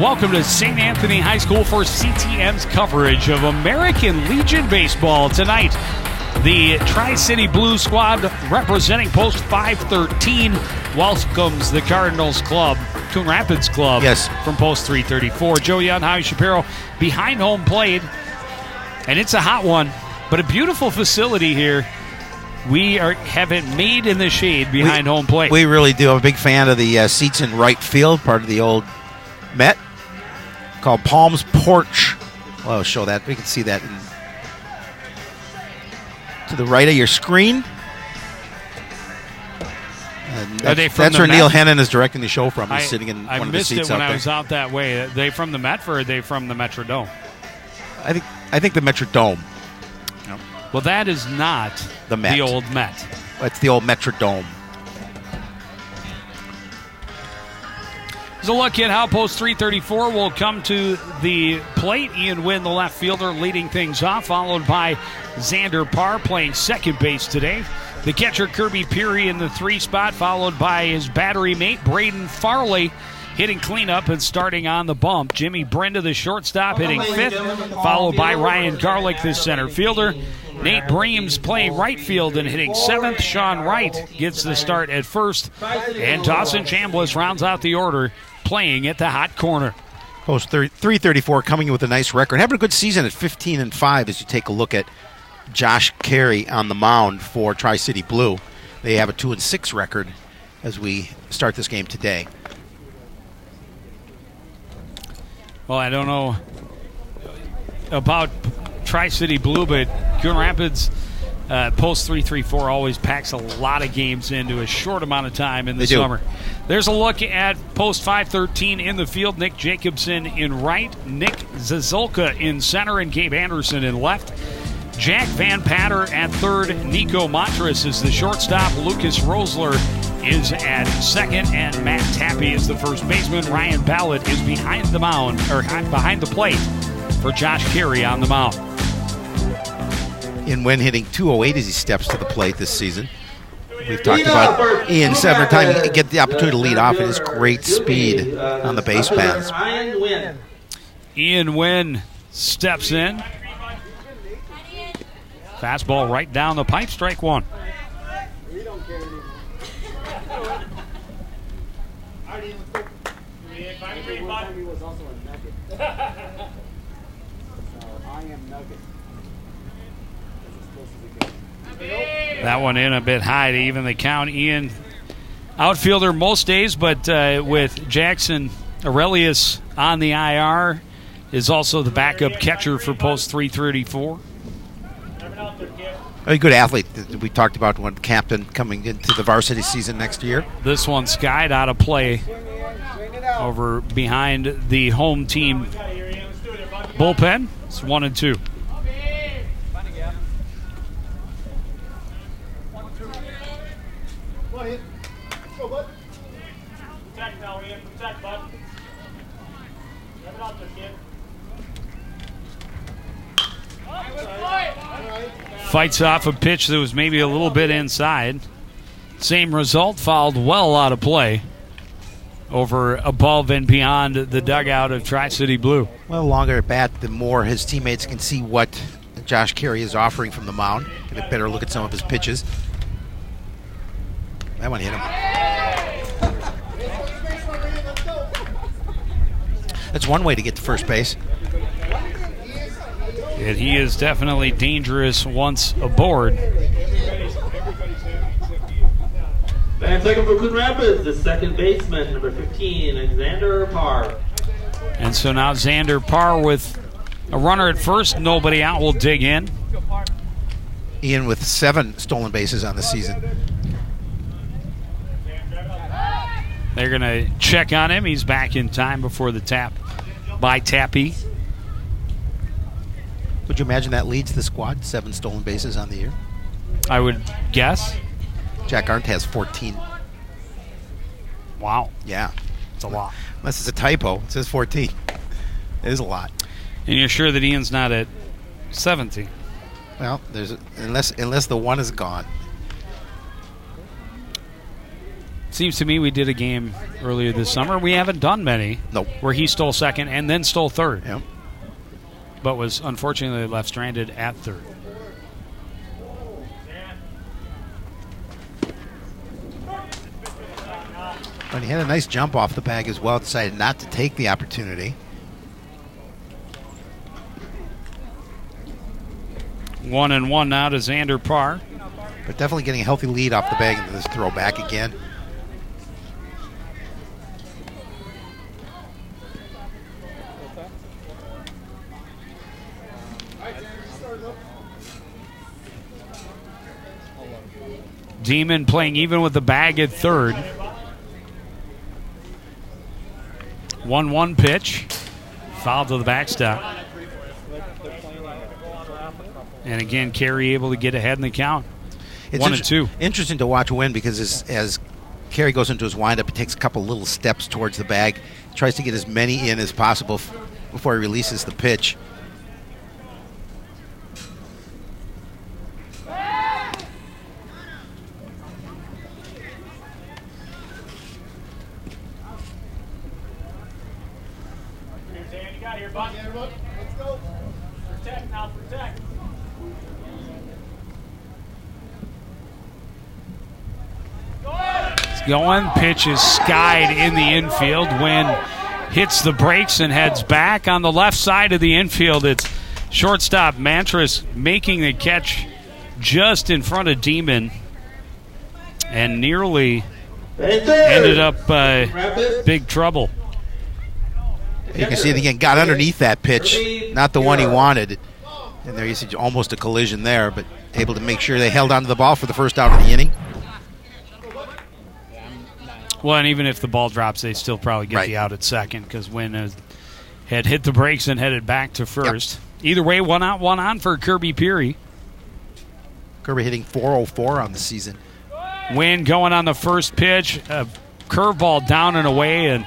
welcome to St. Anthony High School for CTM's coverage of American Legion Baseball. Tonight, the Tri-City Blue squad representing Post 513 welcomes the Cardinals Club, Coon Rapids Club, from Post 334. Joe Young, Howie Shapiro behind home plate, and it's a hot one, but a beautiful facility here. We have it made in the shade behind home plate. We really do. I'm a big fan of the seats in right field, part of the old Met, called Palms Porch. Well, I'll show that. We can see that to the right of your screen. That's where Neil Hennon is directing the show from. He's sitting in one of the seats out there. I missed it when I was out that way. Are they from the Met or are they from the Metrodome? I think the Metrodome. Yep. Well, that is not the Met. The old Met. It's the old Metrodome. Here's a look at how Post 334 will come to the plate. Ian Wynn, the left fielder, leading things off, followed by Xander Parr playing second base today. The catcher, Kirby Peary, in the 3 spot, followed by his battery mate, Braden Farley, hitting cleanup and starting on the bump. Jimmy Brenda, the shortstop, hitting 5th, followed by Ryan Garlick, the center fielder. Nate Breams playing right field and hitting 7th. Sean Wright gets the start at 1st. And Dawson Chambliss rounds out the order, playing at the hot corner. Post 334 coming in with a nice record. Having a good season at 15-5 as you take a look at Josh Carey on the mound for Tri-City Blue. They have a 2-6 record as we start this game today. Well, I don't know about Tri-City Blue, but Coon Rapids Post 334 always packs a lot of games into a short amount of time in the summer. There's a look at Post 513 in the field. Nick Jacobson in right, Nick Zazulka in center, and Gabe Anderson in left. Jack Van Patter at third. Nico Matras is the shortstop. Lucas Rosler is at second, and Matt Tappy is the first baseman. Ryan Ballard is behind the mound, or behind the plate for Josh Carey on the mound. Ian Wynn hitting .208 as he steps to the plate this season. We've talked about Ian several times. Get the opportunity to lead off at his great speed on the base paths. Ian Wynn steps in. Fastball right down the pipe, strike one. That one in a bit high to even the count. Ian, outfielder most days, but with Jackson Aurelius on the IR, is also the backup catcher for Post 334. A good athlete. We talked about one captain coming into the varsity season next year. This one skied out of play over behind the home team bullpen. It's 1-2. Fights off a pitch that was maybe a little bit inside. Same result, fouled well out of play over above and beyond the dugout of Tri-City Blue. Well, longer at bat, the more his teammates can see what Josh Carey is offering from the mound. Get a better look at some of his pitches. That one hit him. That's one way to get to first base. And he is definitely dangerous once aboard. And second for Coon Rapids, the second baseman, number 15, Xander Parr. And so now Xander Parr with a runner at first, nobody out, will dig in. Ian with 7 stolen bases on the season. They're going to check on him. He's back in time before the tap by Tappy. Would you imagine that leads the squad? 7 stolen bases on the year? I would guess. Jack Arndt has 14. Wow. Yeah. It's a lot. Unless it's a typo. It says 14. It is a lot. And you're sure that Ian's not at 17? Well, unless the one is gone. Seems to me we did a game earlier this summer. We haven't done many. Nope. Where he stole second and then stole third. Yep. But was unfortunately left stranded at third. But he had a nice jump off the bag as well. Decided not to take the opportunity. 1-1 now to Xander Parr. But definitely getting a healthy lead off the bag into this throw back again. Demon playing even with the bag at third. 1-1 pitch. Foul to the backstop. And again, Carey able to get ahead in the count. It's 1-2. Interesting to watch Wynn because as Carey goes into his windup, he takes a couple little steps towards the bag, tries to get as many in as possible before he releases the pitch. Going, pitch is skied in the infield. Wynn hits the brakes and heads back on the left side of the infield. It's shortstop Mantras making the catch just in front of Demon and nearly ended up big trouble. You can see it again, got underneath that pitch, not the one he wanted. And there you see almost a collision there, but able to make sure they held onto the ball for the first out of the inning. Well, and even if the ball drops, they still probably get the out at second because Wynn had hit the brakes and headed back to first. Yep. Either way, 1 out, 1 on for Kirby Peary. Kirby hitting .404 on the season. Wynn going on the first pitch, a curveball down and away, and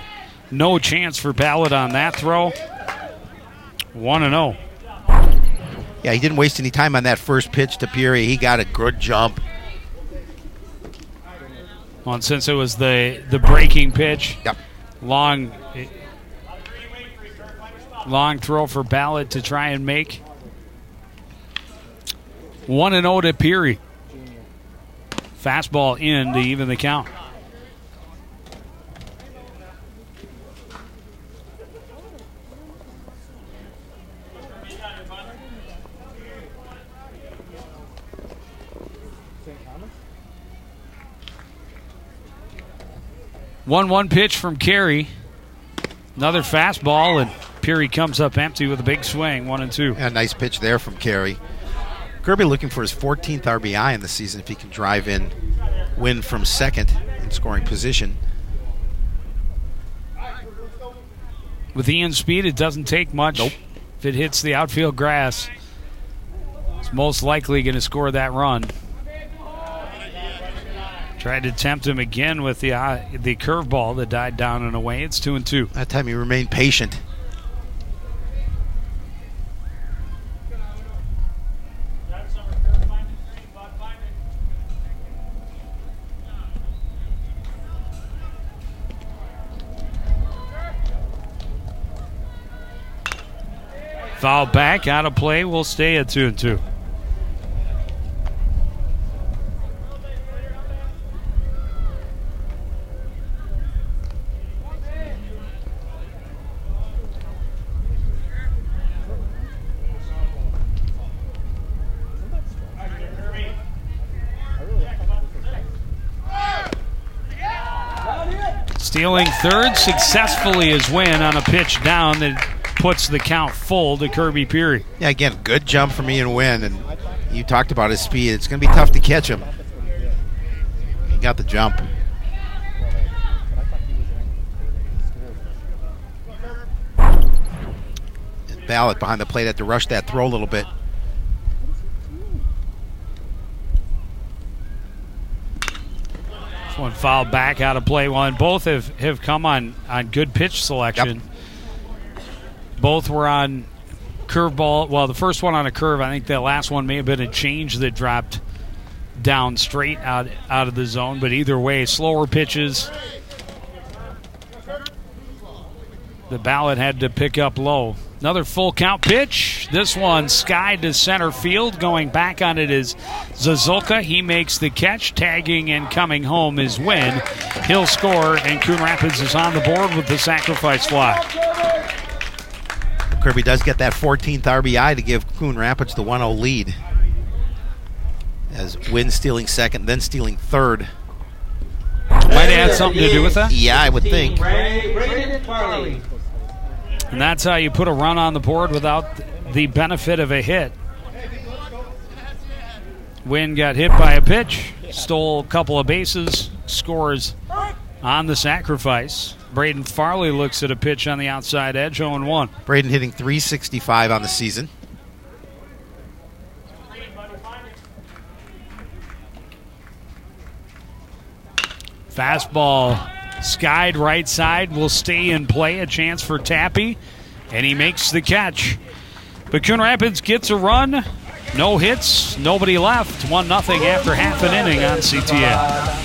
no chance for Ballard on that throw. 1-0. Yeah, he didn't waste any time on that first pitch to Peary. He got a good jump. Well, and since it was the breaking pitch, long throw for Ballard to try and make. 1-0 to Peary. Fastball in to even the count. One pitch from Carey. Another fastball, and Peary comes up empty with a big swing, 1-2. A nice pitch there from Carey. Kirby looking for his 14th RBI in the season if he can drive in, win from second in scoring position. With Ian's speed, it doesn't take much. Nope. If it hits the outfield grass, it's most likely going to score that run. Tried to tempt him again with the curveball that died down and away. It's 2-2. That time he remained patient. Foul back, out of play. We'll stay at 2-2. Stealing third successfully is Wynn on a pitch down that puts the count full to Kirby Peary. Yeah, again, good jump from Ian Wynn, and you talked about his speed. It's going to be tough to catch him. He got the jump. And Ballard behind the plate had to rush that throw a little bit. One foul back, out of play. Well, and both have come on good pitch selection. Yep. Both were on curveball. Well, the first one on a curve. I think the last one may have been a change that dropped down straight out of the zone. But either way, slower pitches. The Ballot had to pick up low. Another full count pitch. This one skied to center field. Going back on it is Zazulka. He makes the catch. Tagging and coming home is Wynn. He'll score, and Coon Rapids is on the board with the sacrifice fly. Kirby does get that 14th RBI to give Coon Rapids the 1-0 lead. As Wynn stealing second, then stealing third. Might have had something to do with that? Yeah, I would think. And that's how you put a run on the board without the benefit of a hit. Wynn got hit by a pitch, stole a couple of bases, scores on the sacrifice. Braden Farley looks at a pitch on the outside edge, 0-1. Braden hitting .365 on the season. Fastball skied right side, will stay in play, a chance for Tappy, and he makes the catch. But Coon Rapids gets a run, no hits, nobody left, 1-0 after half an inning on CTN.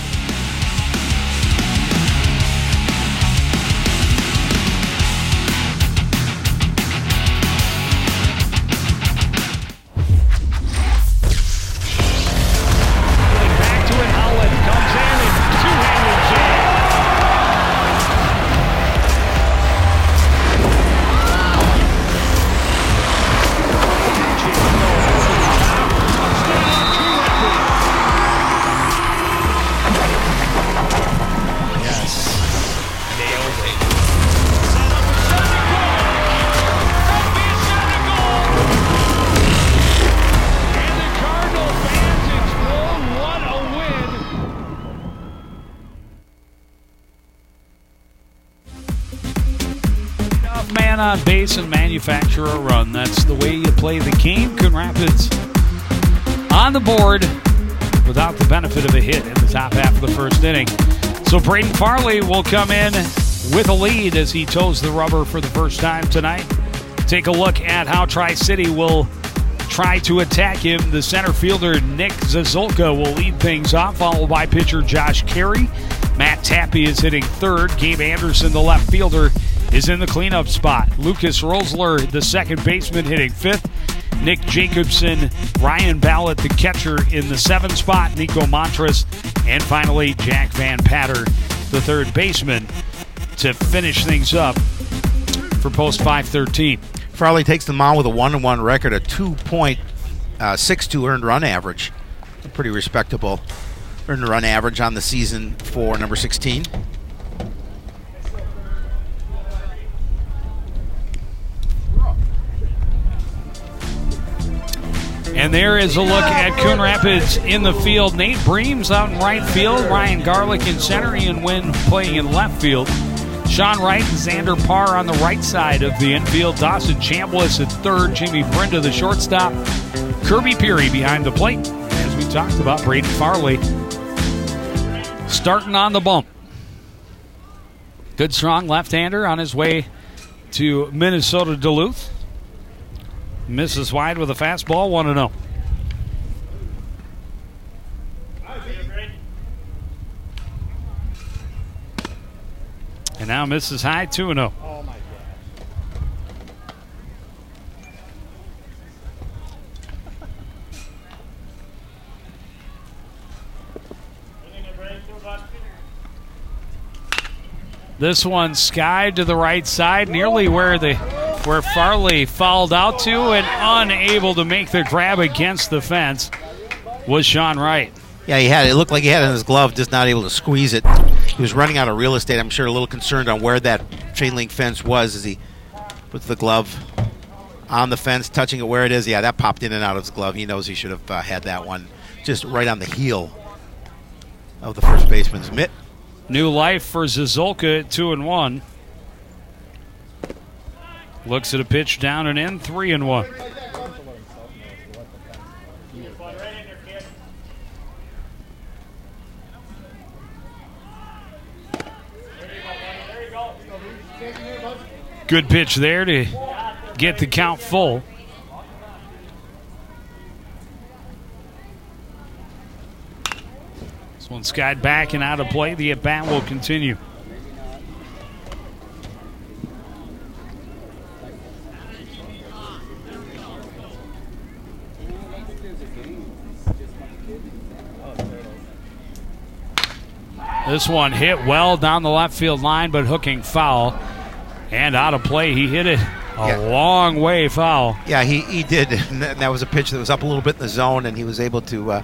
On base and manufacture a run. That's the way you play the game. Coon Rapids on the board without the benefit of a hit in the top half of the first inning. So Braden Farley will come in with a lead as he toes the rubber for the first time tonight. Take a look at how Tri-City will try to attack him. The center fielder Nick Zazulka will lead things off, followed by pitcher Josh Carey. Matt Tappy is hitting third. Gabe Anderson, the left fielder, is in the cleanup spot. Lucas Rosler, the second baseman, hitting fifth. Nick Jacobson, Ryan Ballett, the catcher, in the seventh spot. Nico Montres, and finally Jack Van Patter, the third baseman, to finish things up for post 513. Farley takes the mound with a 1-1 record, a 2.62 earned run average. A pretty respectable earned run average on the season for number 16. And there is a look at Coon Rapids in the field. Nate Breams out in right field. Ryan Garlick in center. Ian Wynn playing in left field. Sean Wright and Xander Parr on the right side of the infield. Dawson Chambliss at third. Jimmy Brinda, the shortstop. Kirby Peary behind the plate. As we talked about, Braden Farley starting on the bump. Good, strong left-hander on his way to Minnesota Duluth. Misses wide with a fastball, 1-0. And now misses high, 2-0. Oh my God. This one skied to the right side, nearly where Farley fouled out to, and unable to make the grab against the fence was Sean Wright. Yeah, it looked like he had it in his glove, just not able to squeeze it. He was running out of real estate. I'm sure a little concerned on where that chain link fence was as he puts the glove on the fence, touching it where it is. Yeah, that popped in and out of his glove. He knows he should have had that one just right on the heel of the first baseman's mitt. New life for Zazulka at 2-1. Looks at a pitch down and in, 3-1. Good pitch there to get the count full. Lone Sky back and out of play. The at-bat will continue. This one hit well down the left field line, but hooking foul. And out of play, he hit it a long way foul. Yeah, he did. And that was a pitch that was up a little bit in the zone, and he was able to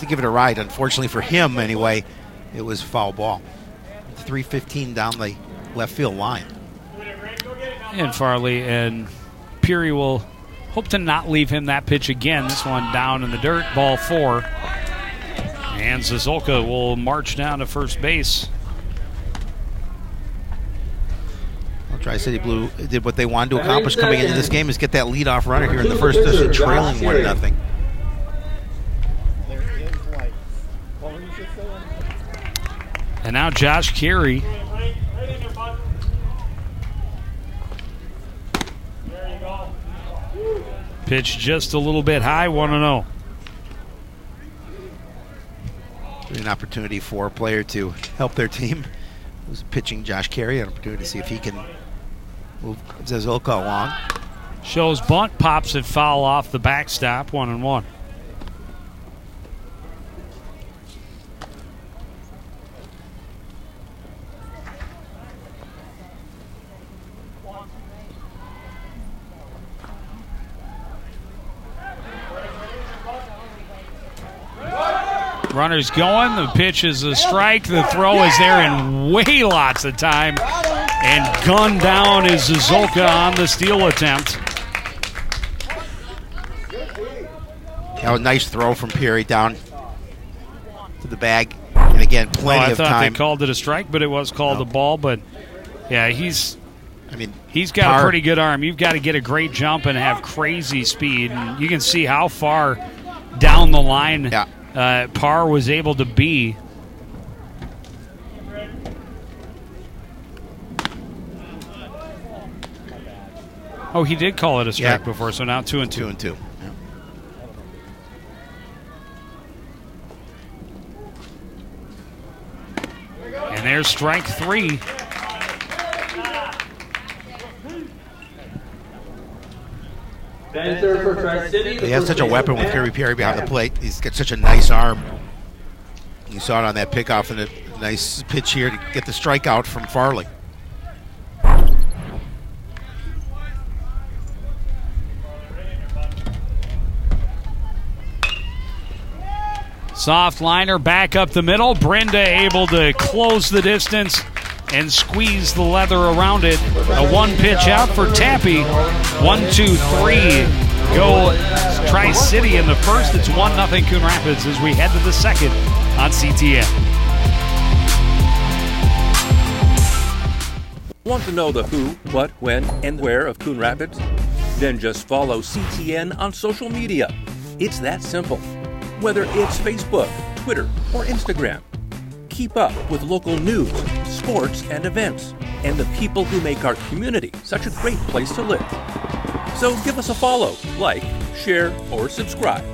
give it a ride. Unfortunately for him, anyway, it was foul ball. 3:15 down the left field line. And Farley and Peary will hope to not leave him that pitch again. This one down in the dirt, ball 4. And Zazulka will march down to first base. Well, Tri-City Blue did what they wanted to accomplish coming into this game, is get that leadoff runner here in the first, trailing 1-0. And now Josh Carey. Pitch just a little bit high, 1-0. An opportunity for a player to help their team. Who's pitching Josh Carey, an opportunity to see if he can move Zazulka along. Shows bunt, pops it foul off the backstop, 1-1. Runners going. The pitch is a strike. The throw is there in way lots of time. And gunned down is Zazulka on the steal attempt. That was a nice throw from Peary down to the bag. And again, plenty of time. I thought they called it a strike, but it was called a ball. But, yeah, he's got a pretty good arm. You've got to get a great jump and have crazy speed. And you can see how far down the line Parr was able to be. Oh, he did call it a strike before, so now 2-2. 2-2. And there's strike 3. For Tri-City. They have such a weapon with Kerry Peary behind the plate. He's got such a nice arm. You saw it on that pickoff and a nice pitch here to get the strikeout from Farley. Soft liner back up the middle. Brenda able to close the distance and squeeze the leather around it. A one pitch out for Tappy. 1, 2, 3. Go Tri-City in the first. It's 1-0 Coon Rapids as we head to the second on CTN. Want to know the who, what, when, and where of Coon Rapids? Then just follow CTN on social media. It's that simple. Whether it's Facebook, Twitter, or Instagram. Keep up with local news, sports, and events, and the people who make our community such a great place to live. So give us a follow, like, share, or subscribe,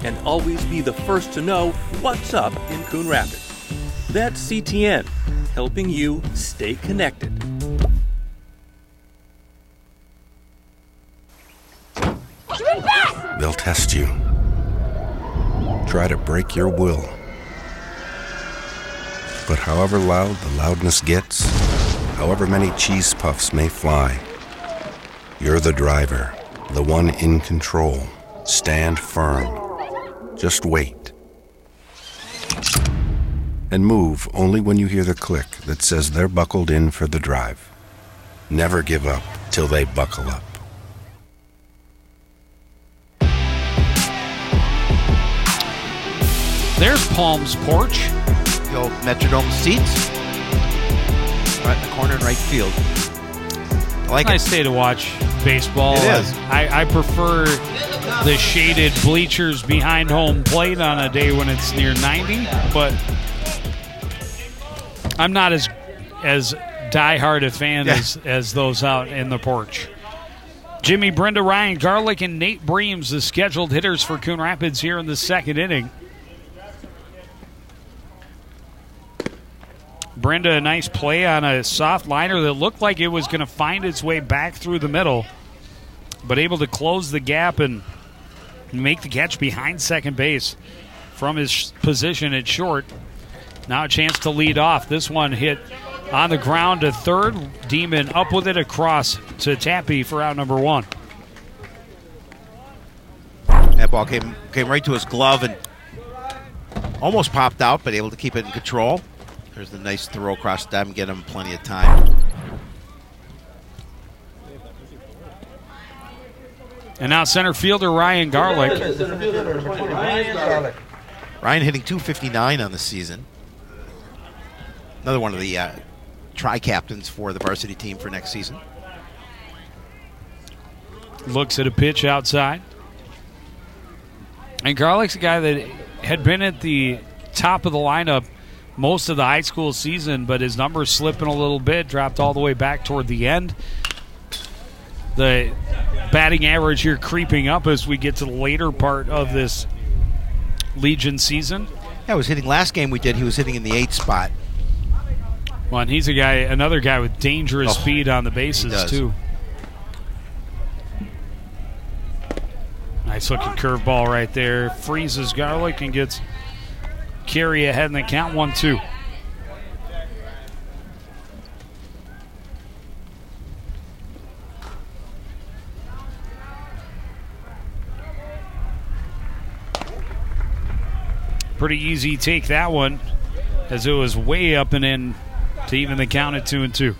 and always be the first to know what's up in Coon Rapids. That's CTN, helping you stay connected. They'll test you. Try to break your will. But however loud the loudness gets, however many cheese puffs may fly, you're the driver, the one in control. Stand firm. Just wait. And move only when you hear the click that says they're buckled in for the drive. Never give up till they buckle up. There's Palm's porch. The old Metrodome seats. Right in the corner in right field. I like nice day to watch baseball. It is. I prefer the shaded bleachers behind home plate on a day when it's near 90, but I'm not as diehard a fan as those out in the porch. Jimmy, Brenda, Ryan Garlick, and Nate Breams, the scheduled hitters for Coon Rapids here in the second inning. Brenda, a nice play on a soft liner that looked like it was going to find its way back through the middle, but able to close the gap and make the catch behind second base from his position at short. Now a chance to lead off. This one hit on the ground to third. Demon up with it across to Tappy for out number 1. That ball came right to his glove and almost popped out, but able to keep it in control. There's the nice throw across the diamond and get him plenty of time. And now center fielder Ryan Garlick. Ryan hitting .259 on the season. Another one of the tri-captains for the varsity team for next season. Looks at a pitch outside. And Garlick's a guy that had been at the top of the lineup most of the high school season, but his numbers slipping a little bit, dropped all the way back toward the end. The batting average here creeping up as we get to the later part of this Legion season. Yeah, was hitting last game we did. He was hitting in the 8th spot. Well, and he's another guy with dangerous speed on the bases too. Nice looking curveball right there. Freezes Garlick and gets Carey ahead in the count 1-2. Pretty easy take that one, as it was way up and in to even the count at 2-2.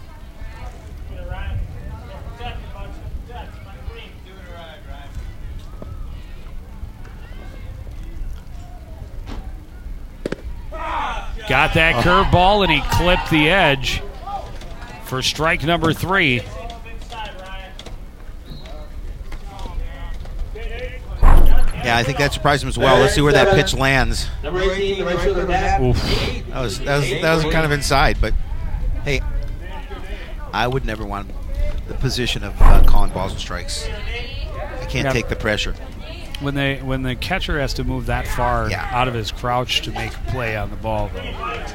Got that curveball, and he clipped the edge for strike number 3. Yeah, I think that surprised him as well. Let's see where that pitch lands. Number 18, the right fielder, Matt. That was kind of inside, but hey, I would never want the position of calling balls and strikes. I can't take the pressure. When the catcher has to move that far out of his crouch to make a play on the ball, though.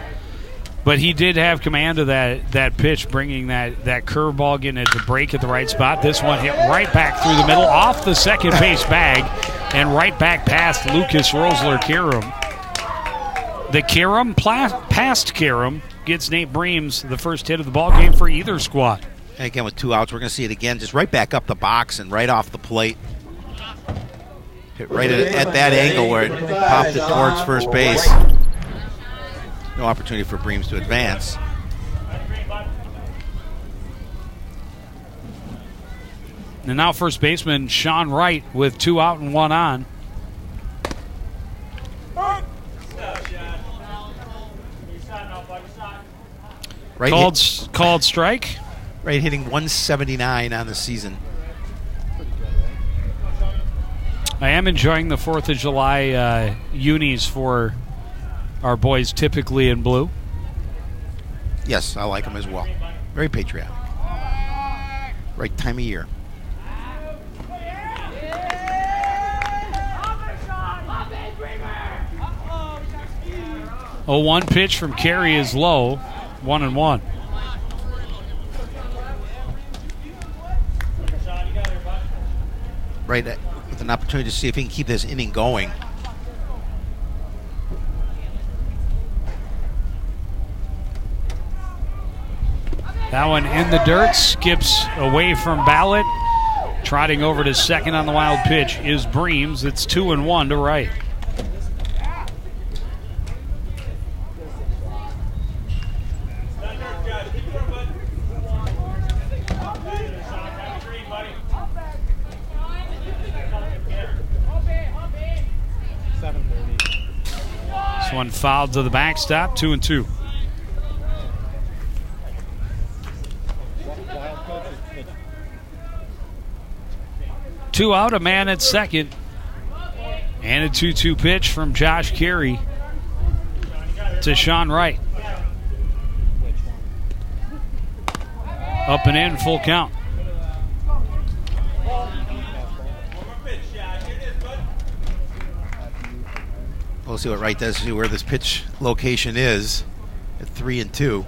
But he did have command of that pitch, bringing that curveball, getting it to break at the right spot. This one hit right back through the middle, off the second base bag, and right back past Lucas Rosler-Karam. The Karam past Karam gets Nate Breams the first hit of the ball game for either squad. And again, with 2 outs, we're going to see it again, just right back up the box and right off the plate. Hit right at that angle where it popped it towards first base. No opportunity for Breams to advance. And now first baseman Sean Wright with 2 out and 1 on. Right Called strike. Right hitting 179 on the season. I am enjoying the 4th of July unis for our boys, typically in blue. Yes, I like them as well. Very patriotic. Right time of year. A 1 pitch from Carey is low, 1-1. Right with an opportunity to see if he can keep this inning going. That one in the dirt, skips away from Ballot. Trotting over to second on the wild pitch is Breams. It's 2-1 to Wright. This one fouled to the backstop, 2-2. Two out, a man at second. And a 2-2 pitch from Josh Carey to Sean Wright. Up and in, full count. We'll see what Wright does, see where this pitch location is. at 3-2.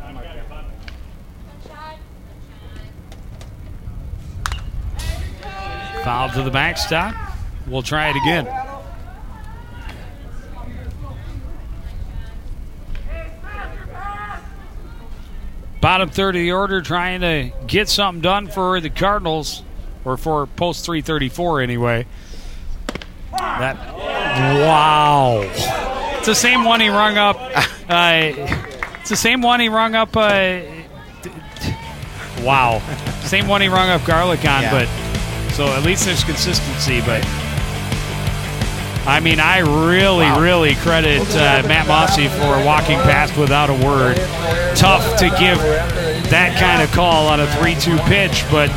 Foul to the backstop. We'll try it again. Bottom third of the order, trying to get something done for the Cardinals, or for post 334 anyway. Wow. It's the same one he rung up. It's the same one he rung up. Wow. Same one he rung up Garlic on, Yeah. but so at least there's consistency. But I mean, I really credit Matt Mossy for walking past without a word. Tough to give that kind of call on a 3-2 pitch, but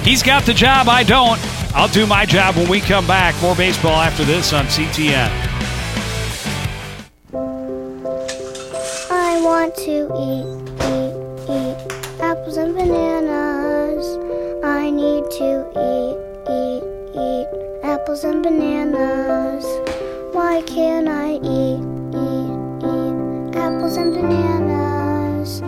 he's got the job. I don't. I'll do my job when we come back. More baseball after this on CTN. I want to eat apples and bananas. I need to eat apples and bananas. Why can't I eat apples and bananas?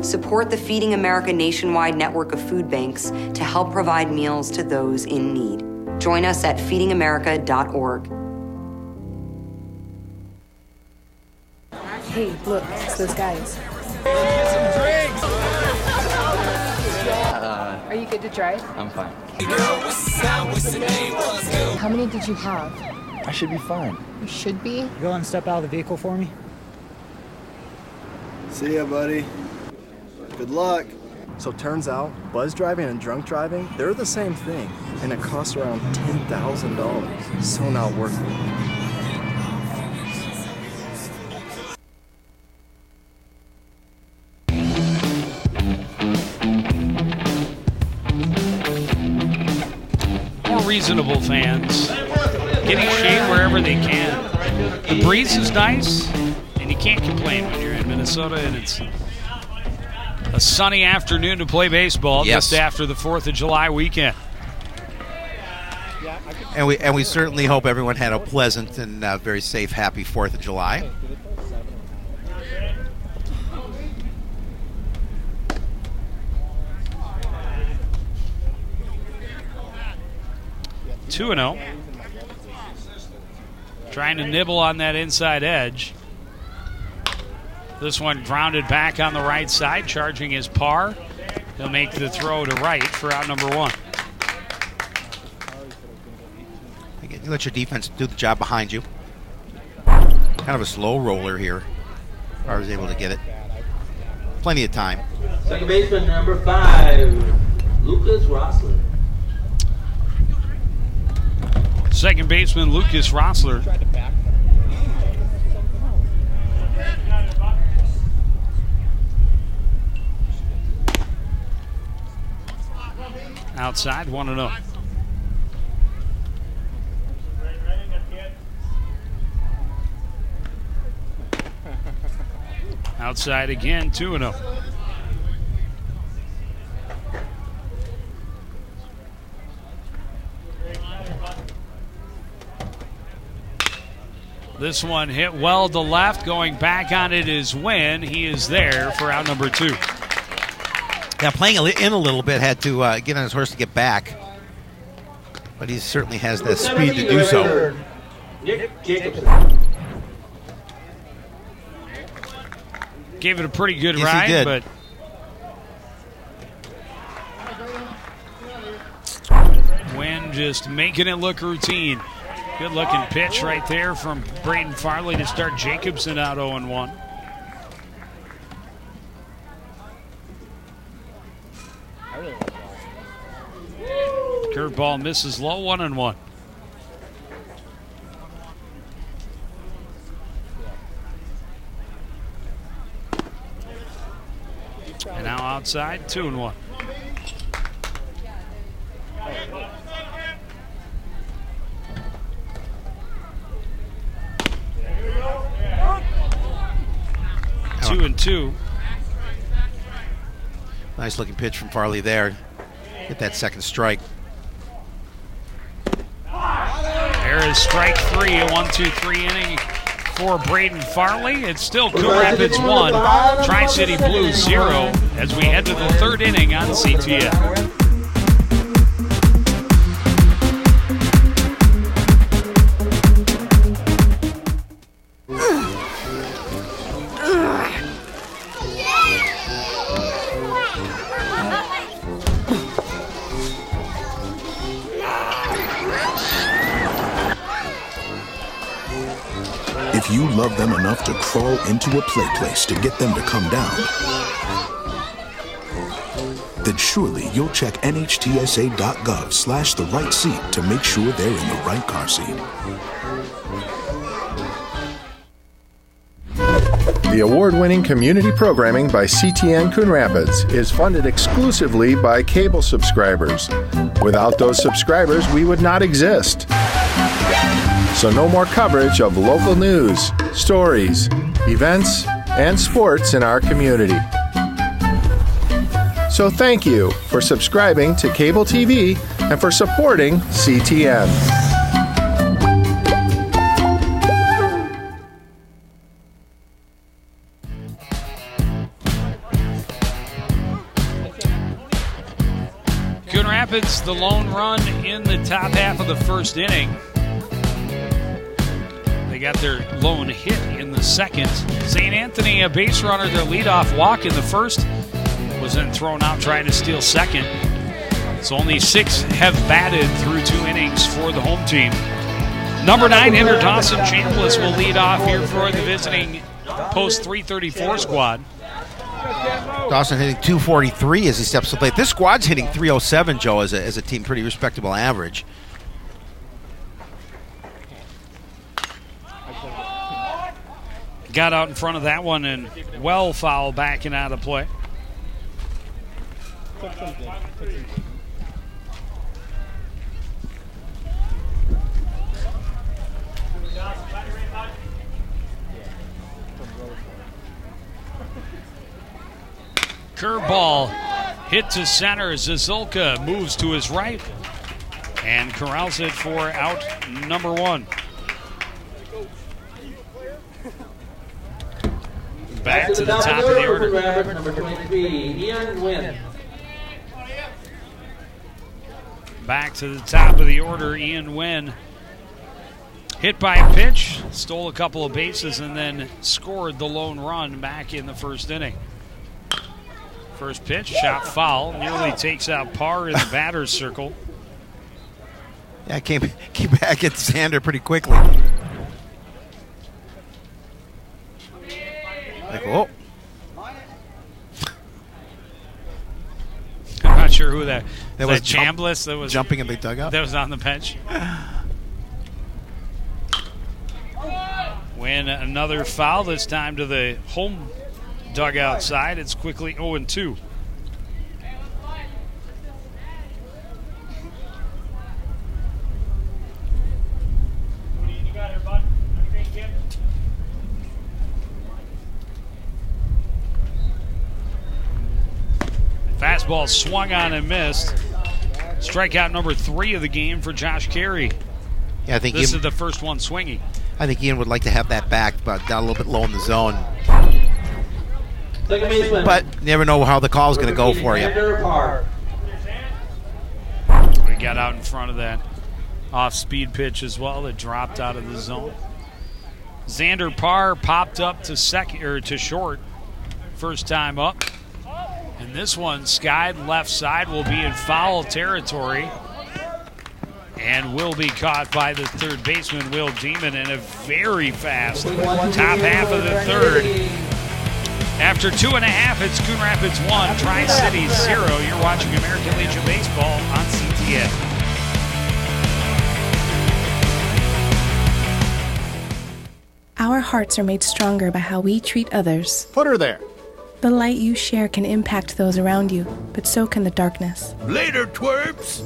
Support the Feeding America nationwide network of food banks to help provide meals to those in need. Join us at feedingamerica.org. Hey, look, it's those guys. Are you good to drive? I'm fine. How many did you have? I should be fine. You should be. Go and step out of the vehicle for me. See ya, buddy. Good luck. So turns out, buzz driving and drunk driving, they're the same thing. And it costs around $10,000. So not worth it. More reasonable fans getting shade wherever they can. The breeze is nice, and you can't complain when you're in Minnesota, and it's a sunny afternoon to play baseball just after the 4th of July weekend. And we certainly hope everyone had a pleasant and very safe, happy 4th of July. Two 2-0. Trying to nibble on that inside edge. This one grounded back on the right side, charging his par. He'll make the throw to right for out number one. You let your defense do the job behind you. Kind of a slow roller here. I was able to get it. Plenty of time. Second baseman number 5, Lucas Rossler. Second baseman Lucas Rossler. Outside, 1-0. Outside again, 2-0. This one hit well to left. Going back on it is Wynn. He is there for out number 2. Yeah, playing in a little bit, had to get on his horse to get back. But he certainly has that speed to do so. Nick Jacobson. Gave it a pretty good Yes, ride, he did. but Wynn just making it look routine. Good looking pitch right there from Braden Farley to start Jacobson out 0-1. Curveball misses low, 1-1. And now outside, 2-1. Two and two. Nice looking pitch from Farley there. Hit that second strike. There is strike 3, a 1-2-3 inning for Braden Farley. It's still Coon Rapids 1, Tri-City Blues 0 as we head to the third inning on CTN. If you love them enough to crawl into a play place to get them to come down, then surely you'll check nhtsa.gov/the right seat to make sure they're in the right car seat. The award-winning community programming by CTN Coon Rapids is funded exclusively by cable subscribers. Without those subscribers, we would not exist. So no more coverage of local news, stories, events, and sports in our community. So thank you for subscribing to cable TV and for supporting CTN. Coon Rapids, the lone run in the top half of the first inning. They got their lone hit in the second. St. Anthony, a base runner, their leadoff walk in the first, was then thrown out trying to steal second. So only 6 have batted through 2 innings for the home team. Number 9 hitter Dawson Chambliss will lead off here for the visiting post 334 squad. Dawson hitting 243 as he steps to the plate. This squad's hitting 307, Joe, as a team, pretty respectable average. Got out in front of that one and well foul backing out of play. Curveball hit to center. Zazulka moves to his right and corrals it for out number 1. Back to the top of the order. Number 23, Ian Wynn. Back to the top of the order, Ian Wynn. Hit by a pitch, stole a couple of bases, and then scored the lone run back in the first inning. First pitch, shot foul, nearly takes out Parr in the batter's circle. Yeah, came back at Xander pretty quickly. Like, oh. I'm not sure who that was. Chambliss that was jumping in the dugout. That was on the bench. Win another foul, this time to the home dugout side. It's quickly 0-2. Fastball swung on and missed. Strikeout number 3 of the game for Josh Carey. Yeah, I think this is the first one swinging. I think Ian would like to have that back, but down a little bit low in the zone. Second baseman. But you never know how the call is going to go for you. We got out in front of that off-speed pitch as well that dropped out of the zone. Xander Parr popped up to second or to short, first time up. And this one, skied left side, will be in foul territory and will be caught by the third baseman, Will Demon, in a very fast top half of the third. After 2.5, it's Coon Rapids 1, Tri-City 0. You're watching American Legion Baseball on CTN. Our hearts are made stronger by how we treat others. Put her there. The light you share can impact those around you, but so can the darkness. Later, twerps!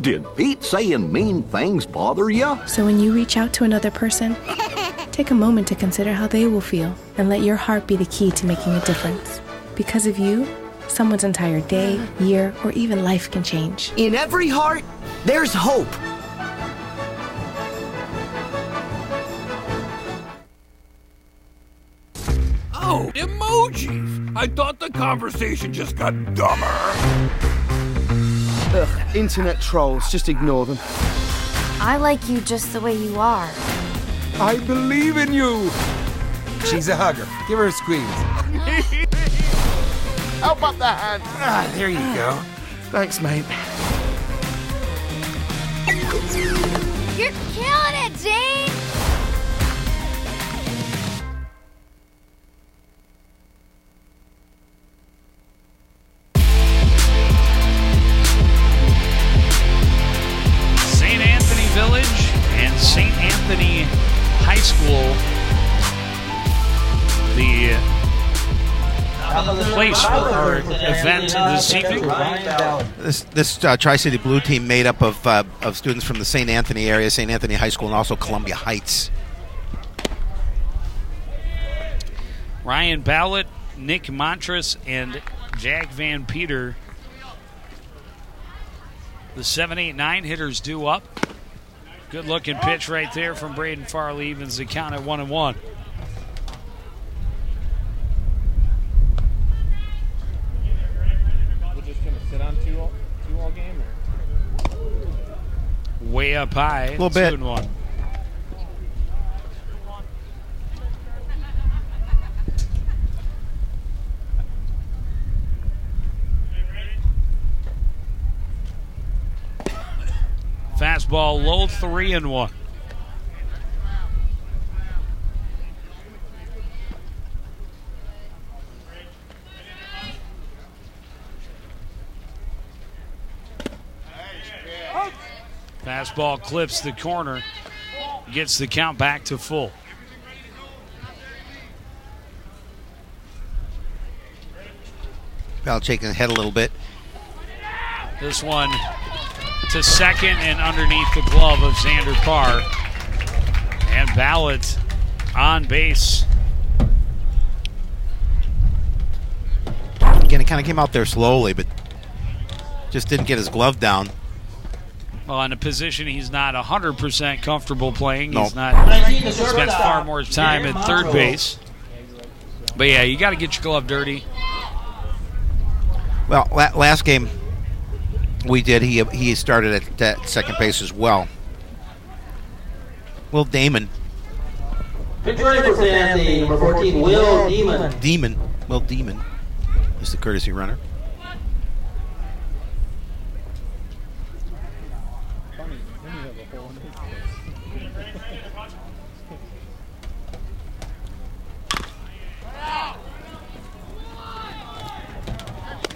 Did Pete saying mean things bother ya? So when you reach out to another person, take a moment to consider how they will feel and let your heart be the key to making a difference. Because of you, someone's entire day, year, or even life can change. In every heart, there's hope. Oh, emojis. I thought the conversation just got dumber. Ugh, internet trolls. Just ignore them. I like you just the way you are. I believe in you. She's a hugger. Give her a squeeze. Help up the hand. Ah, there you go. Thanks, mate. You're killing it, Zane! St. Anthony Village and St. Anthony High School, the place for our event this evening. This Tri-City Blue team made up of students from the St. Anthony area, St. Anthony High School, and also Columbia Heights. Ryan Ballett, Nick Montress, and Jack Van Peter. The 7-8-9 hitters due up. Good looking pitch right there from Braden Farley, evens the count at 1-1. We're just going to sit on two all game? Or? Way up high. A little bit. 2-1. Fastball low, 3-1. Fastball clips the corner, gets the count back to full. Ballett shaking the head a little bit. This one to second and underneath the glove of Xander Parr. And Ballett on base. Again, he kind of came out there slowly, but just didn't get his glove down. Well, in a position he's not 100% comfortable playing. Nope. He's not spent far more time at third base. But yeah, you got to get your glove dirty. Well, last game we did, he started at second base as well. Will Damon. Pitch ready for St. Anthony, number 14, Will Demon. Will Demon is the courtesy runner.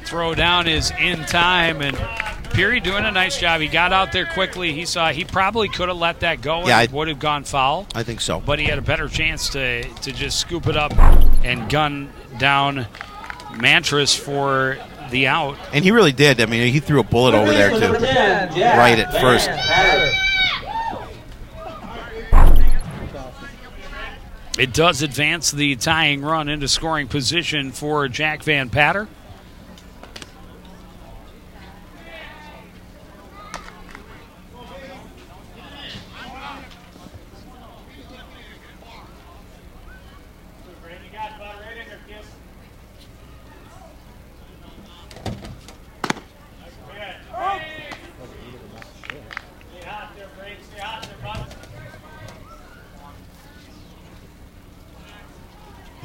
Throw down is in time, and Peary doing a nice job. He got out there quickly. He saw he probably could have let that go, and it would have gone foul. I think so. But he had a better chance to just scoop it up and gun down Mantras for the out. And he really did. I mean, he threw a bullet over there, too. Right at first. It does advance the tying run into scoring position for Jack Van Patter.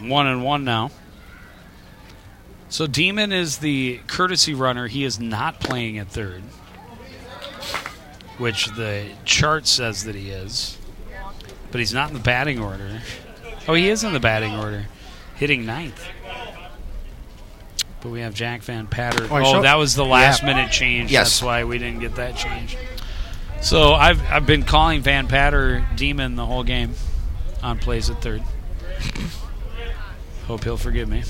One and one now. So Demon is the courtesy runner. He is not playing at third, which the chart says that he is. But he's not in the batting order. Oh, he is in the batting order, hitting ninth. But we have Jack Van Patter. Oh, that was the last minute change. Yes. That's why we didn't get that change. So I've been calling Van Patter Demon the whole game on plays at third. Hope he'll forgive me.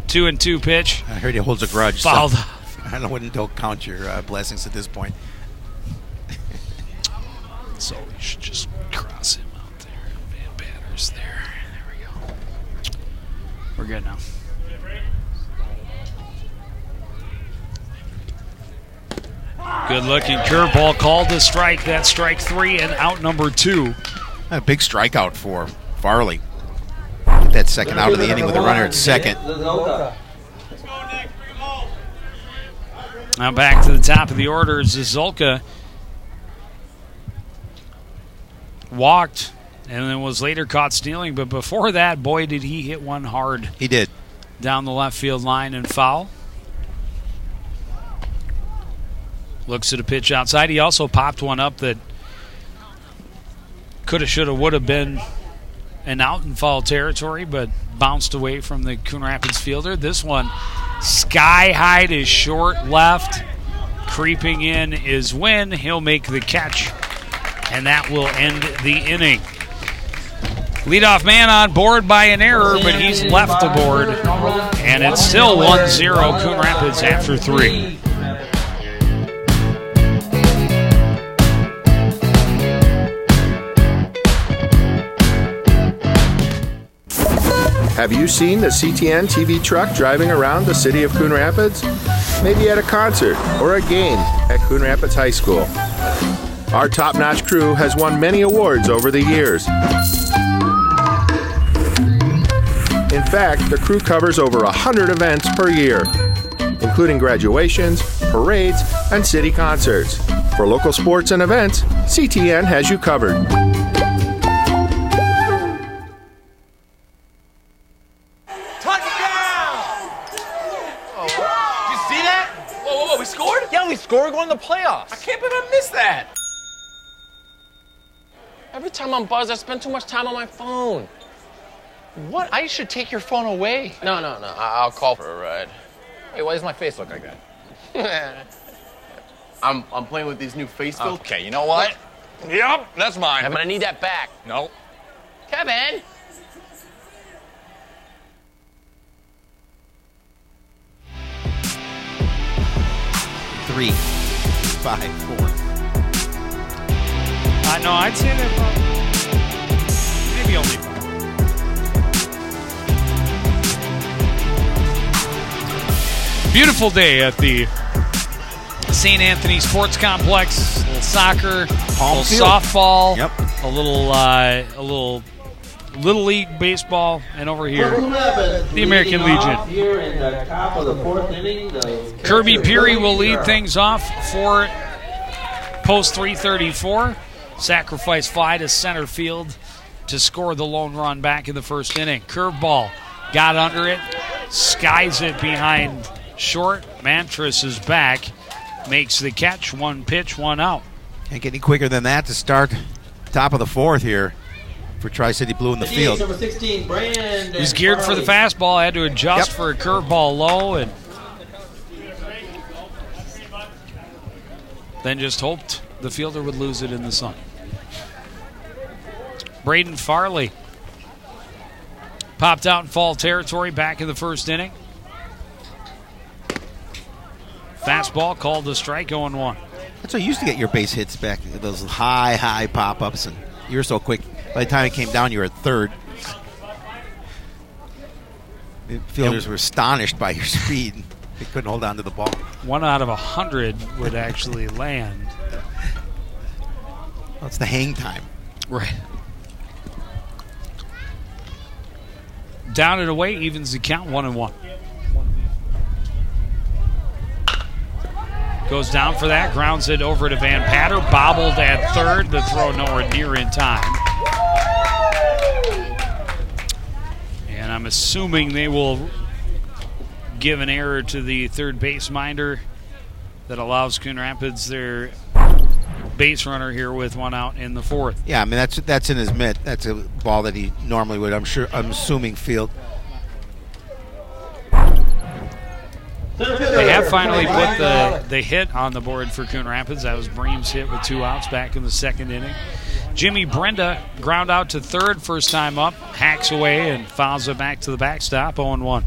2-2 pitch. I heard he holds a grudge. Fouled. So I don't count your blessings at this point. So we should just cross him out there. Van Patter's there. There we go. We're good now. Good looking curveball called to strike. That's strike three and out number two. A big strikeout for Farley. that second out of the inning with a runner at second. Now back to the top of the order. Zizolka walked and then was later caught stealing. But before that, boy, did he hit one hard. He did. Down the left field line and foul. Looks at a pitch outside. He also popped one up that coulda, shoulda, woulda been an out in foul territory, but bounced away from the Coon Rapids fielder. This one sky high to short left. Creeping in is Wynn. He'll make the catch, and that will end the inning. Leadoff man on board by an error, but he's left the board, and it's still 1-0 Coon Rapids after 3. Have you seen the CTN TV truck driving around the city of Coon Rapids? Maybe at a concert or a game at Coon Rapids High School. Our top-notch crew has won many awards over the years. In fact, the crew covers over 100 events per year, including graduations, parades, and city concerts. For local sports and events, CTN has you covered. We're going to the playoffs. I can't believe I missed that. Every time I'm buzzed, I spend too much time on my phone. What? I should take your phone away. No. I'll call for a ride. Wait, why does my face look like that? I'm playing with these new face filters. Okay, you know what? Yep, that's mine. I'm gonna need that back. No. Kevin. Three, 5, 4. No, I'd say that maybe only 5. Beautiful day at the St. Anthony Sports Complex. A little soccer, a little softball, a little Little League baseball, and over here, the American Legion. Here in the top of the 4th inning, Kirby Peary will lead things off for post 334. Sacrifice fly to center field to score the lone run back in the first inning. Curveball got under it, skies it behind short. Mantras is back, makes the catch. 1 pitch, 1 out. Can't get any quicker than that to start top of the 4th here for Tri-City Blue in the field. Number 16, Brandon. He's geared for the fastball, had to adjust for a curveball low, and then just hoped the fielder would lose it in the sun. Braden Farley popped out in foul territory back in the first inning. Fastball called a strike, 0-1. That's what you used to get your base hits back, those high pop-ups, and you were so quick. By the time it came down, you were at third. The fielders were astonished by your speed. They couldn't hold on to the ball. 1 out of 100 would actually land. Well, it's the hang time. Right. Down and away, evens the count, 1-1. Goes down for that, grounds it over to Van Patter, bobbled at third, the throw nowhere near in time. And I'm assuming they will give an error to the third base minder that allows Coon Rapids their base runner here with 1 out in the 4th. Yeah, I mean that's in his mitt. That's a ball that he normally would, I'm assuming, field. They have finally put the hit on the board for Coon Rapids. That was Bream's hit with 2 outs back in the second inning. Jimmy Brenda ground out to third first time up, hacks away and fouls it back to the backstop, 0-1.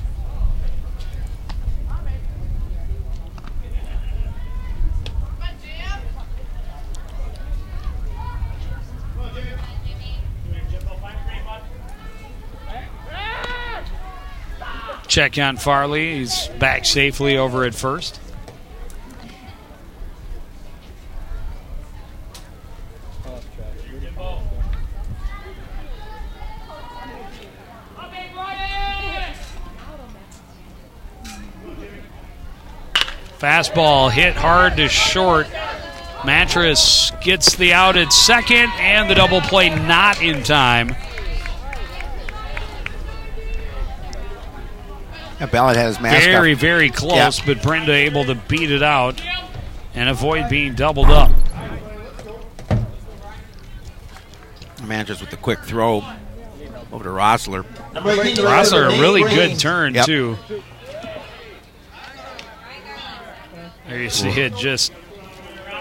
Check on Farley. He's back safely over at first. Fastball hit hard to short. Mattress gets the out at second, and the double play not in time. And Ballard had his mask Very, off. very close, but Brenda able to beat it out and avoid being doubled up. Mattress with the quick throw over to Rossler. Rossler, a really good turn, too. There you see it, just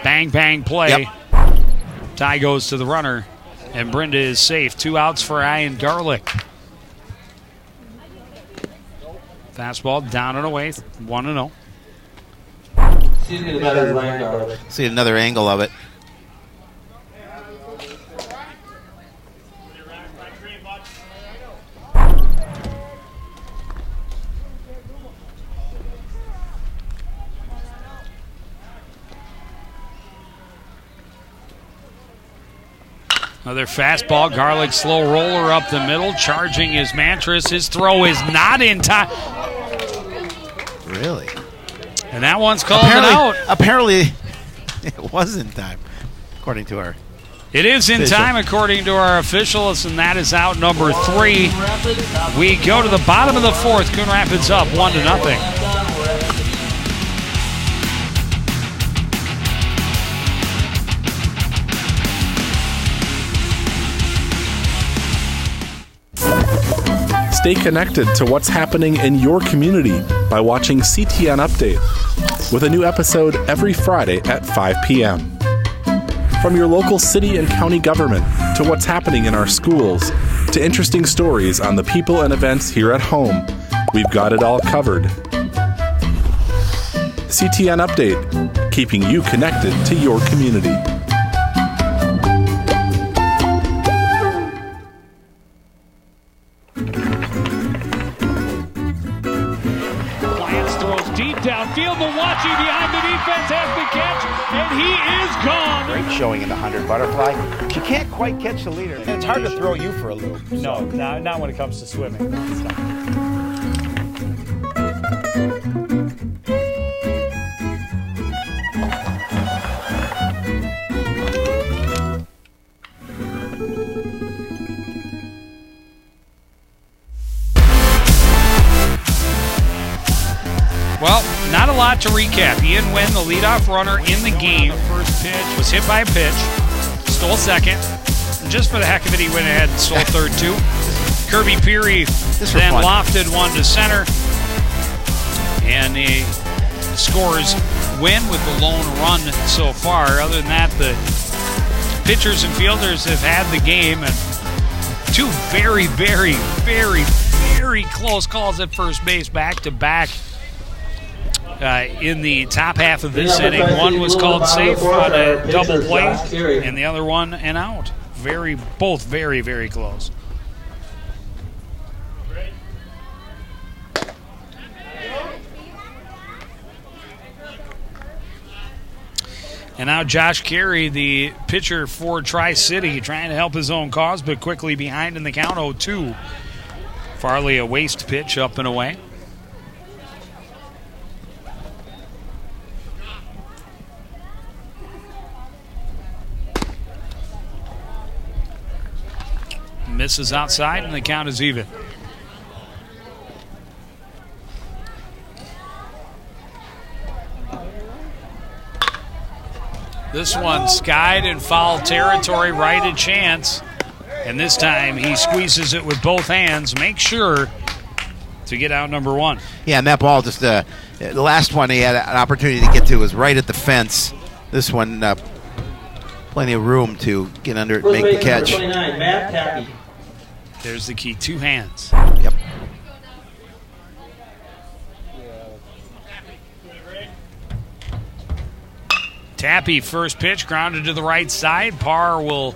bang, bang play. Tie goes to the runner, and Brenda is safe. 2 outs for Ian Garlick. Fastball down and away, 1-0. See another angle of it. Another fastball. Garlic slow roller up the middle, charging his Mattress. His throw is not in time. Really? And that one's called out. Apparently, it was in time, according to our. It is in time, according to our officials, and that is out number 3. We go to the bottom of the 4th. Coon Rapids up 1-0. Stay connected to what's happening in your community by watching CTN Update, with a new episode every Friday at 5 p.m. From your local city and county government to what's happening in our schools to interesting stories on the people and events here at home, we've got it all covered. CTN Update, keeping you connected to your community. Downfield, Mawachi behind the defense has the catch, and he is gone. Great showing in the 100 butterfly. She can't quite catch the leader. And it's hard to throw you for a loop. No, not when it comes to swimming. Well, not a lot to recap. Ian Wynn, the leadoff runner in the game. First pitch was hit by a pitch. Stole second. And just for the heck of it, he went ahead and stole third, too. Kirby Peary then lofted one to center. And he scores Wynn with the lone run so far. Other than that, the pitchers and fielders have had the game. And 2 very, very, very, very close calls at first base back-to-back. In the top half of this inning. One was called safe on a double play, and the other one an out. Both very, very close. And now Josh Carey, the pitcher for Tri-City, trying to help his own cause, but quickly behind in the count, 0-2. Farley, a waste pitch up and away. Misses outside, and the count is even. This one skied in foul territory, right at chance. And this time he squeezes it with both hands. Make sure to get out number 1. Yeah, and that ball just, the last one he had an opportunity to get to was right at the fence. This one, plenty of room to get under it and make the catch. 29, Matt Tappy. There's the key, 2 hands. Yep. Tappy, first pitch, grounded to the right side. Parr will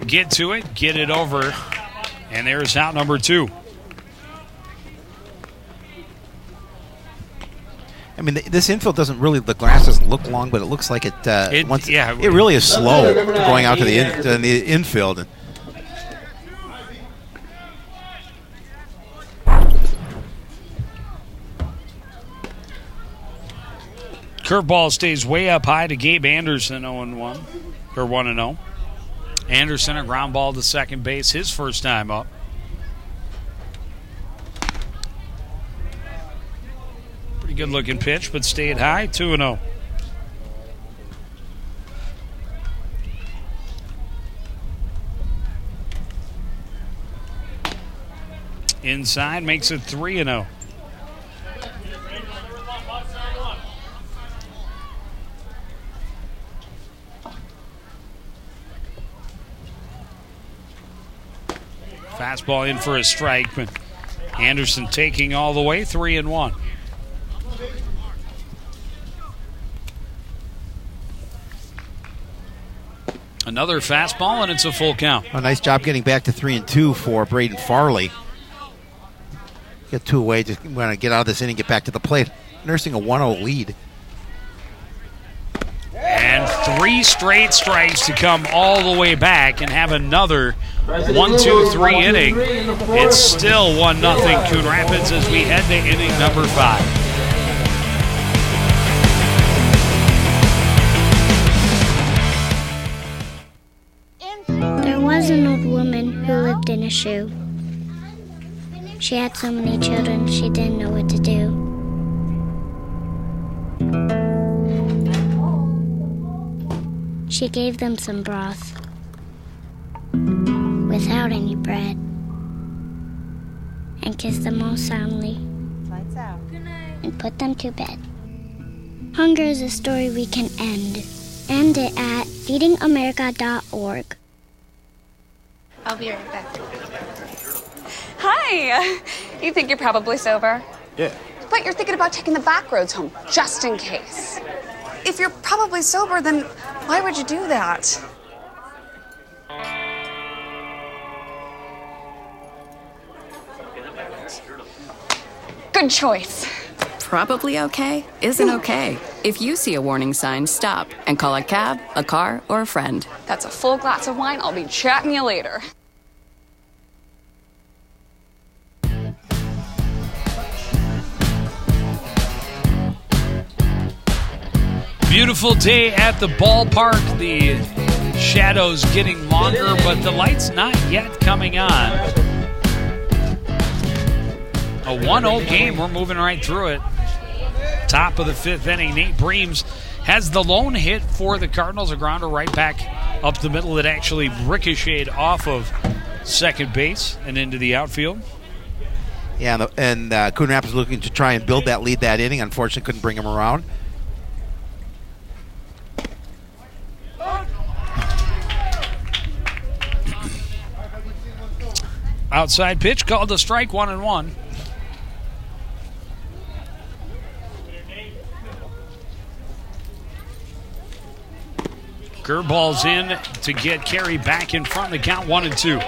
get to it, get it over, and there's out number 2. I mean, this infield doesn't really, the grass doesn't look long, but it looks like it really is slow going out to the infield. Curveball stays way up high to Gabe Anderson, 0-1, or 1-0. Anderson, a ground ball to second base, his first time up. Pretty good looking pitch, but stayed high, 2-0. Inside makes it 3-0. Fastball in for a strike, but Anderson taking all the way, 3-1. Another fastball, and it's a full count. A nice job getting back to 3-2 for Braden Farley. Get 2 away, just want to get out of this inning, get back to the plate. Nursing a 1-0 lead. And 3 straight strikes to come all the way back and have another 1-2-3 inning. It's still 1-0 Coon Rapids as we head to inning number 5. There was an old woman who lived in a shoe. She had so many children she didn't know what to do. She gave them some broth without any bread and kissed them all soundly and put them to bed. Hunger is a story we can end. End it at feedingamerica.org. I'll be right back. Hi! You think you're probably sober? Yeah. But you're thinking about taking the back roads home, just in case. If you're probably sober, then why would you do that? Good choice. Probably okay isn't okay. If you see a warning sign, stop and call a cab, a car, or a friend. That's a full glass of wine. I'll be chatting you later. Beautiful day at the ballpark. The shadows getting longer, but the light's not yet coming on. A 1-0 game. We're moving right through it. Top of the 5th inning. Nate Breams has the lone hit for the Cardinals. A grounder right back up the middle that actually ricocheted off of second base and into the outfield. Yeah, and Coon Rapids looking to try and build that lead that inning. Unfortunately, couldn't bring him around. Outside pitch called a strike, 1-1. Curveball's in to get Carey back in front. The count 1-2.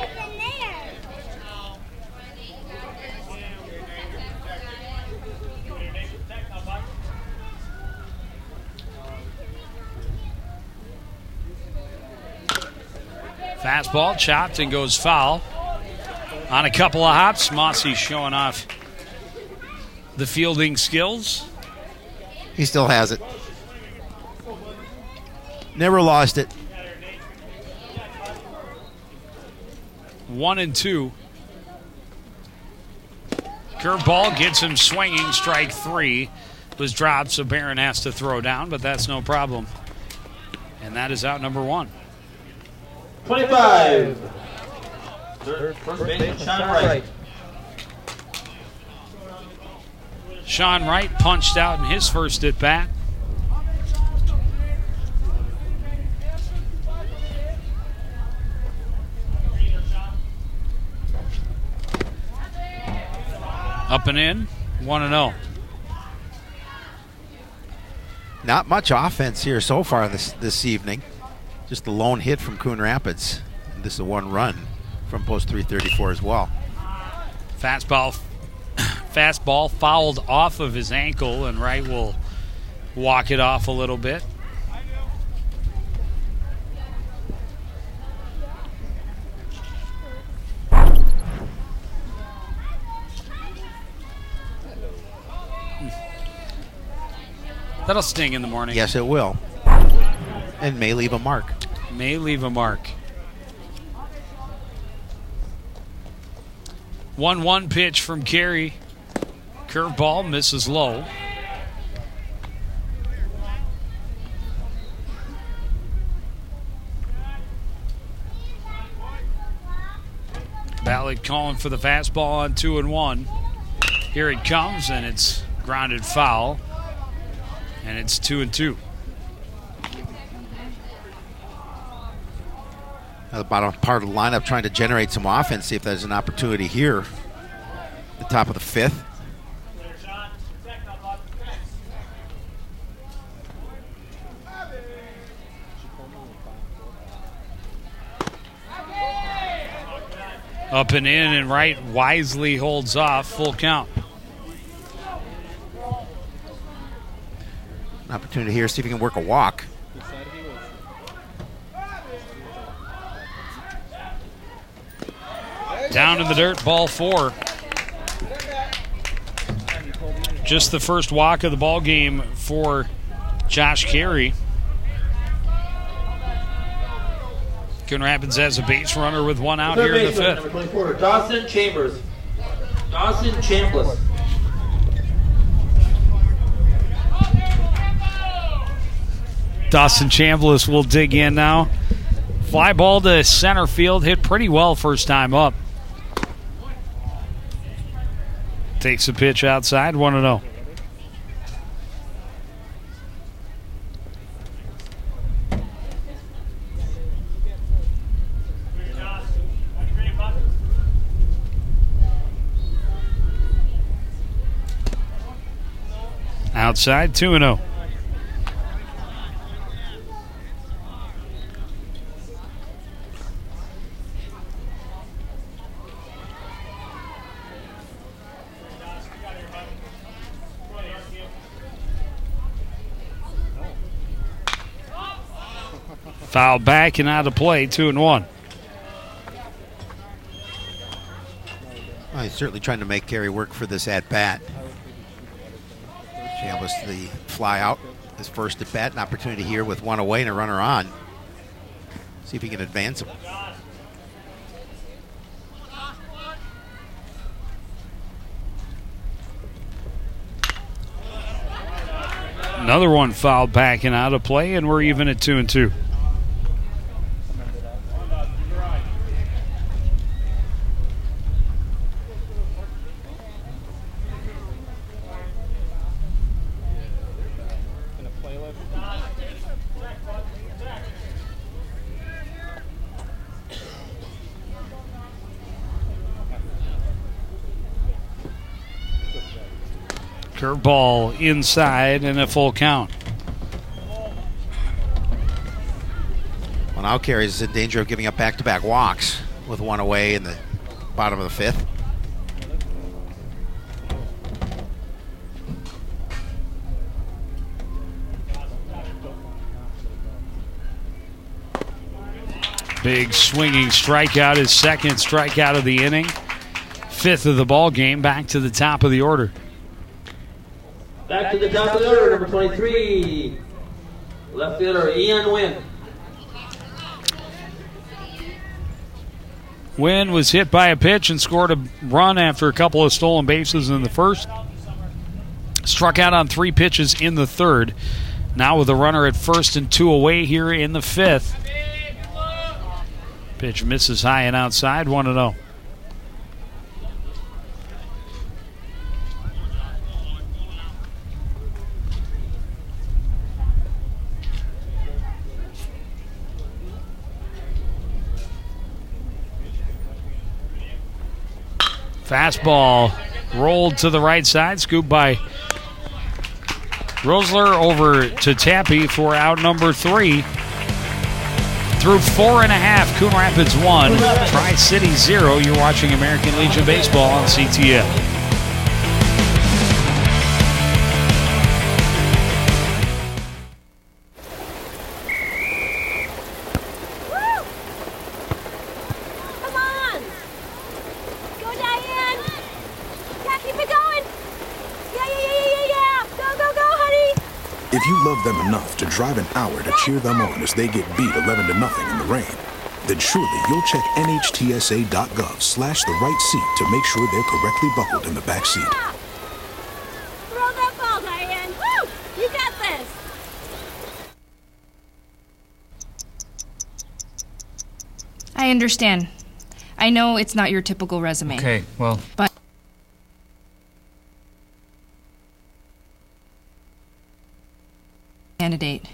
Fastball chopped and goes foul. On a couple of hops, Mossy showing off the fielding skills. He still has it. Never lost it. 1-2. Curveball gets him swinging. Strike 3 was dropped, so Barron has to throw down, but that's no problem. And that is out number 1. 25. First baseman Sean Wright. Sean Wright punched out in his first at bat. Up and in, 1-0. Not much offense here so far this evening. Just a lone hit from Coon Rapids. And this is a 1 run from post 334 as well. Fastball fouled off of his ankle, and Wright will walk it off a little bit. That'll sting in the morning. Yes, it will. And may leave a mark. May leave a mark. 1-1 pitch from Carey. Curveball misses low. Ballard calling for the fastball on 2-1. Here it comes, and it's grounded foul. And it's 2-2. The bottom part of the lineup trying to generate some offense, see if there's an opportunity here. The top of the 5th. Up and in and right, wisely holds off, full count. An opportunity here, see if he can work a walk. Down in the dirt, ball 4. Just the first walk of the ball game for Josh Carey. Coon Rapids has a base runner with one out here in the 5th. Number 24, Dawson Chambers. Dawson Chambliss. Dawson Chambliss will dig in now. Fly ball to center field, hit pretty well first time up. Takes a pitch outside, 1-0. Outside, 2-0. Foul back and out of play, 2-1. Well, he's certainly trying to make Carey work for this at-bat. Chambliss the fly out, his first at-bat, an opportunity here with one away and a runner on. See if he can advance him. Another one fouled back and out of play, and we're even at 2-2. Curveball inside and a full count. Well, now Carey's in danger of giving up back-to-back walks with one away in the bottom of the 5th. Big swinging strikeout, his second strikeout of the inning. 5th of the ball game, back to the top of the order. Back to the top of the order, number 23. Left fielder, Ian Wynn. Wynn was hit by a pitch and scored a run after a couple of stolen bases in the first. Struck out on 3 pitches in the 3rd. Now with a runner at first and 2 away here in the 5th. Pitch misses high and outside, 1-0. Fastball rolled to the right side, scooped by Rosler over to Tappy for out number 3. Through 4.5, Coon Rapids 1, Tri-City 0. You're watching American Legion Baseball on CTN. If you love them enough to drive an hour to cheer them on as they get beat 11-0 in the rain, then surely you'll check nhtsa.gov/the right seat to make sure they're correctly buckled in the back seat. Throw that ball, Diane. Woo! You got this. I understand. I know it's not your typical resume. Okay, well. But candidate.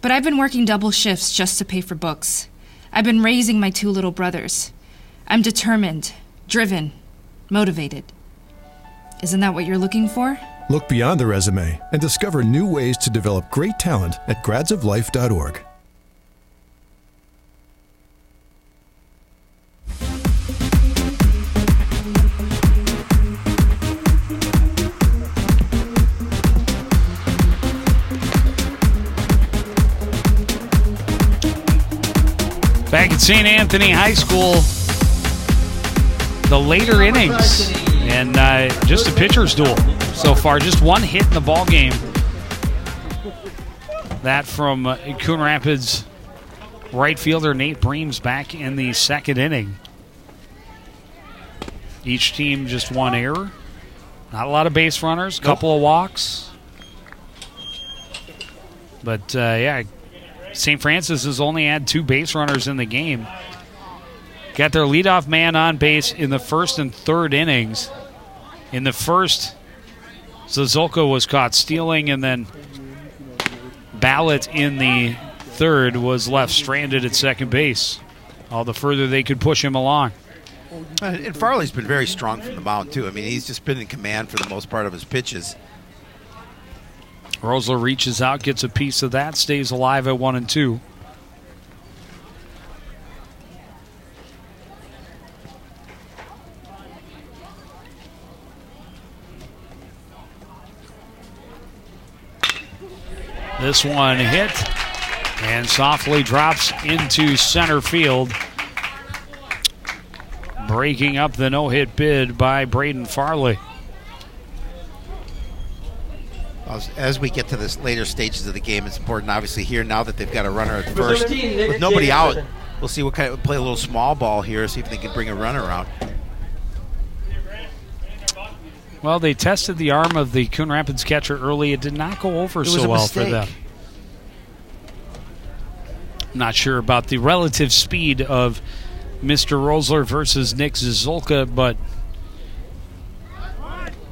But I've been working double shifts just to pay for books. I've been raising my 2 little brothers. I'm determined, driven, motivated. Isn't that what you're looking for? Look beyond the resume and discover new ways to develop great talent at gradsoflife.org. Back at St. Anthony High School, the later innings, and just a pitcher's duel so far. Just one hit in the ball game. That from Coon Rapids right fielder Nate Breams back in the second inning. Each team just one error. Not a lot of base runners, couple of walks. But, yeah, St. Francis has only had 2 base runners in the game. Got their leadoff man on base in the first and third innings. In the first, Zazulka was caught stealing, and then Ballot in the third was left stranded at second base. All the further they could push him along. And Farley's been very strong from the mound, too. I mean, he's just been in command for the most part of his pitches. Rosler reaches out, gets a piece of that, stays alive at 1-2. This one hit and softly drops into center field. Breaking up the no-hit bid by Braden Farley. As we get to this later stages of the game, it's important, obviously, here now that they've got a runner at first. With nobody out, we'll see what kind of play a little small ball here, see if they can bring a runner out. Well, they tested the arm of the Coon Rapids catcher early. It did not go over so well for them. I'm not sure about the relative speed of Mr. Rosler versus Nick Zazulka, but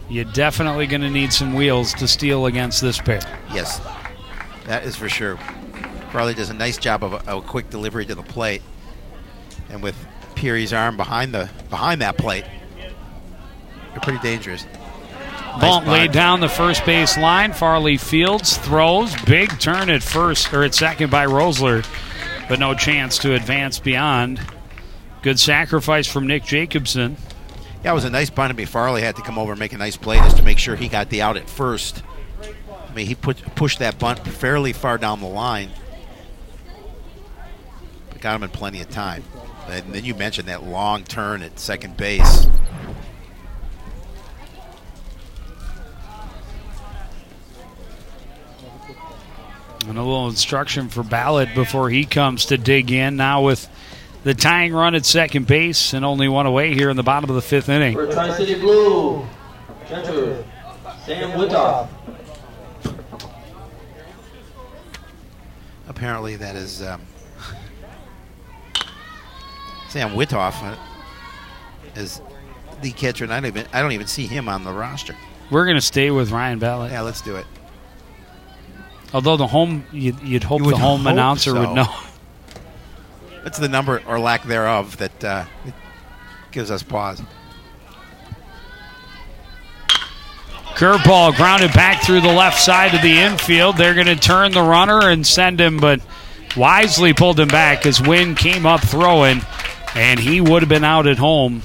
you're definitely going to need some wheels to steal against this pair. Yes, that is for sure. Farley does a nice job of a quick delivery to the plate. And with Peary's arm behind that plate, they're pretty dangerous. Bunt laid down the first base line. Farley fields, throws, big turn at first or at second by Rosler, but no chance to advance beyond. Good sacrifice from Nick Jacobson. Yeah, it was a nice bunt. I mean, Farley had to come over and make a nice play just to make sure he got the out at first. I mean, he pushed that bunt fairly far down the line, but got him in plenty of time. And then you mentioned that long turn at second base. And a little instruction for Ballot before he comes to dig in. Now with the tying run at second base and only one away here in the bottom of the fifth inning. For Tri-City Blue, catcher Sam Witoff. Apparently that is Sam Witoff is the catcher, and I don't even see him on the roster. We're going to stay with Ryan Ballot. Yeah, let's do it. Although the home, you'd hope the home announcer would know. That's the number or lack thereof that gives us pause. Curveball grounded back through the left side of the infield. They're going to turn the runner and send him, but wisely pulled him back as Wynn came up throwing, and he would have been out at home.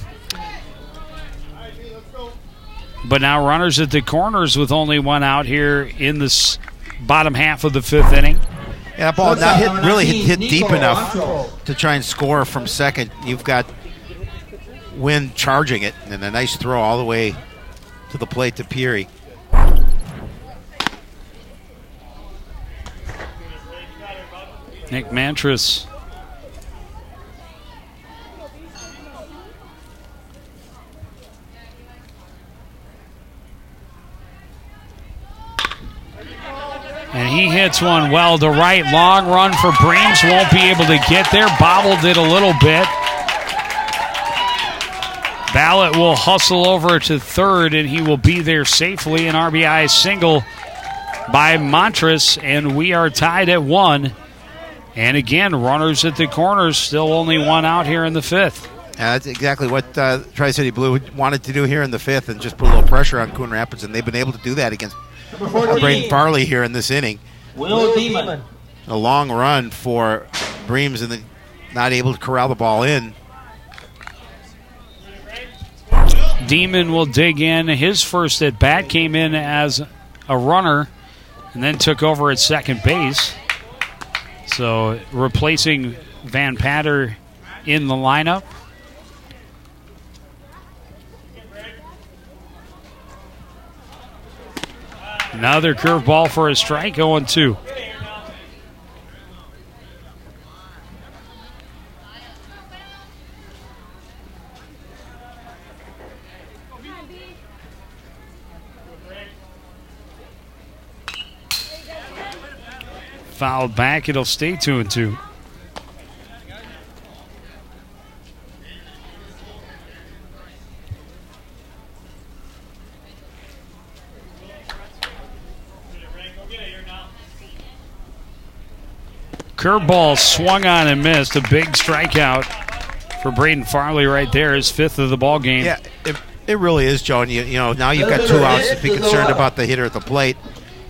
But now runners at the corners with only one out here in this bottom half of the fifth inning. Yeah, that ball not really hit deep enough to try and score from second. You've got Wynn charging it, and a nice throw all the way to the plate to Peary. Nick Mantris. And he hits one well to right. Long run for Breams. Won't be able to get there. Bobbled it a little bit. Ballot will hustle over to third, and he will be there safely. An RBI single by Montress, and we are tied at 1. And again, runners at the corners. Still only one out here in the 5th. That's exactly what Tri-City Blue wanted to do here in the 5th, and just put a little pressure on Coon Rapids, and they've been able to do that against Braden Farley here in this inning. Will Demon. A long run for Breams, and then not able to corral the ball in. Demon will dig in. His first at bat came in as a runner and then took over at second base. So replacing Van Patter in the lineup. Another curveball for a strike, 0-2. Fouled back, it'll stay 2-2. Curveball swung on and missed. A big strikeout for Braden Farley right there. His 5th of the ball game. Yeah, it really is, Joe. And you know, now you've got 2 outs to be concerned about the hitter at the plate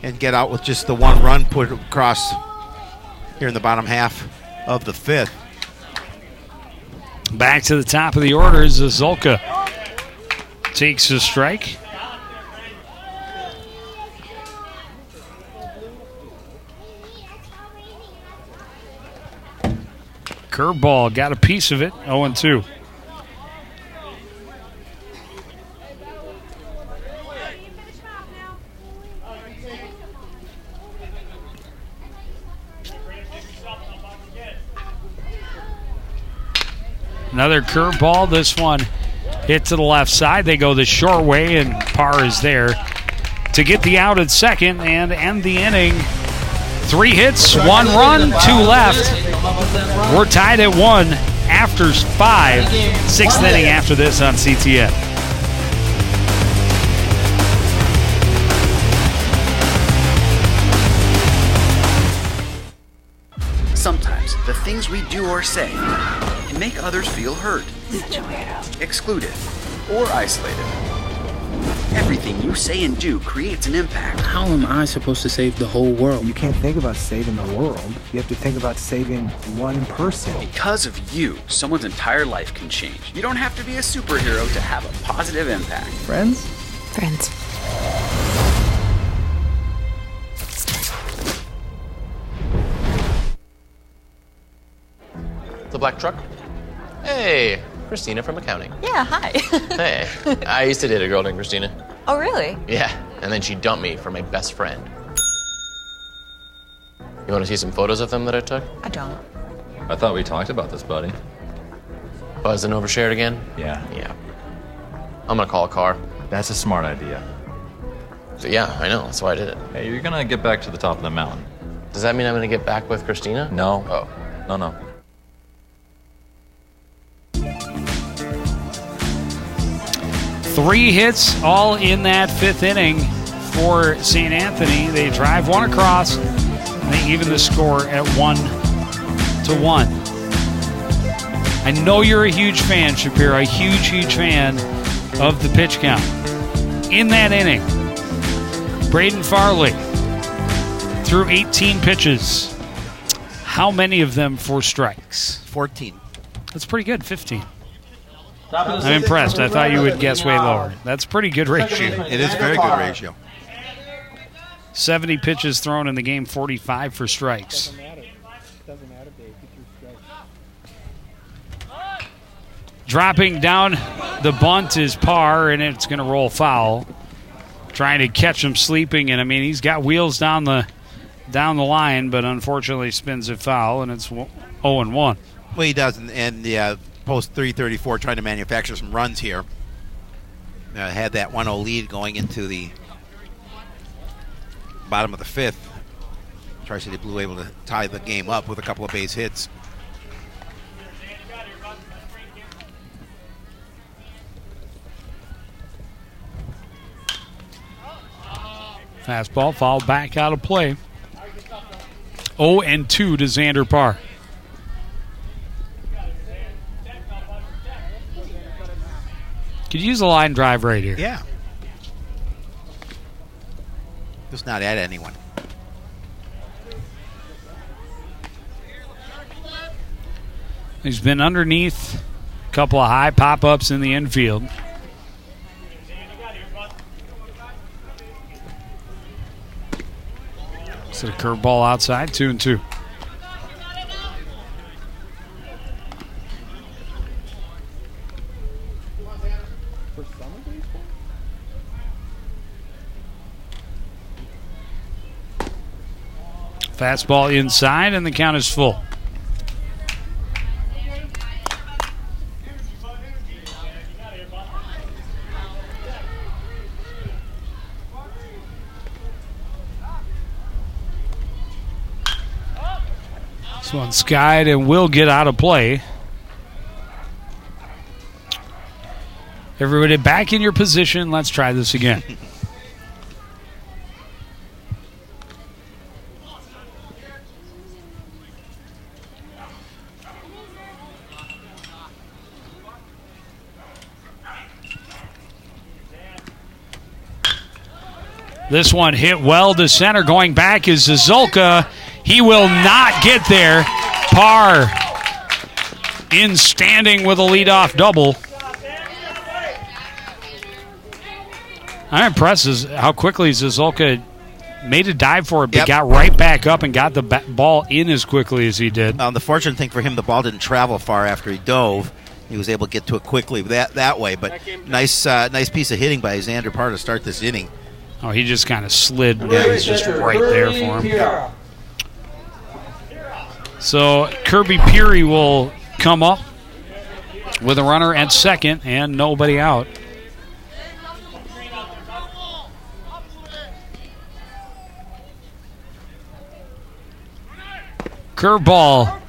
and get out with just the 1 run put across here in the bottom half of the 5th. Back to the top of the order is Zolka. Takes a strike. Curveball got a piece of it, 0-2. Another curveball. This one hit to the left side. They go the short way, and Parr is there to get the out at second and end the inning. 3 hits, 1 run, 2 left. We're tied at 1 after 5. 6th inning after this on CTN. Sometimes the things we do or say can make others feel hurt, excluded, or isolated. Everything you say and do creates an impact. How am I supposed to save the whole world? You can't think about saving the world. You have to think about saving one person. Because of you, someone's entire life can change. You don't have to be a superhero to have a positive impact. Friends? Friends. The black truck? Hey, Christina from accounting. Yeah, hi. Hey, I used to date a girl named Christina. Oh, really? Yeah, and then she dumped me for my best friend. You want to see some photos of them that I took? I don't. I thought we talked about this, buddy. Buzzed and overshared again? Yeah. Yeah. I'm gonna call a car. That's a smart idea. So yeah, I know. That's why I did it. Hey, you're gonna get back to the top of the mountain. Does that mean I'm gonna get back with Christina? No. Oh. No. 3 hits, all in that 5th inning for St. Anthony. They drive 1 across, and they even the score at 1-1. I know you're a huge fan, Shapiro, a huge fan of the pitch count. In that inning, Braden Farley threw 18 pitches. How many of them for strikes? 14. That's pretty good, 15. I'm impressed. I thought you would guess way lower. That's pretty good ratio. It is a very good ratio. 70 pitches thrown in the game, 45 for strikes. Doesn't matter, Dave. Get your strikes. Dropping down the bunt is Parr, and it's going to roll foul. Trying to catch him sleeping, and I mean, he's got wheels down the down the line, but unfortunately spins it foul, and it's 0-1. Well, he does, and the post 334 trying to manufacture some runs here. Had that 1-0 lead going into the bottom of the fifth. Tri-City Blue able to tie the game up with a couple of base hits. Fastball fouled back out of play. 0-2 to Xander Parr. Could use a line drive right here. Yeah. Just not at anyone. He's been underneath, a couple of high pop-ups in the infield. So the curveball outside, 2-2. Fastball inside, and the count is full. This one skied and will get out of play. Everybody back in your position. Let's try this again. This one hit well to center. Going back is Zazulka. He will not get there. Parr in standing with a leadoff double. I'm impressed how quickly Zazulka made a dive for it, but got right back up and got the ball in as quickly as he did. The fortunate thing for him, the ball didn't travel far after he dove. He was able to get to it quickly that way. But nice piece of hitting by Xander Parr to start this inning. Oh, he just kind of slid. Yeah, he's just right there for him. So Kirby Peary will come up with a runner at second and nobody out. Curveball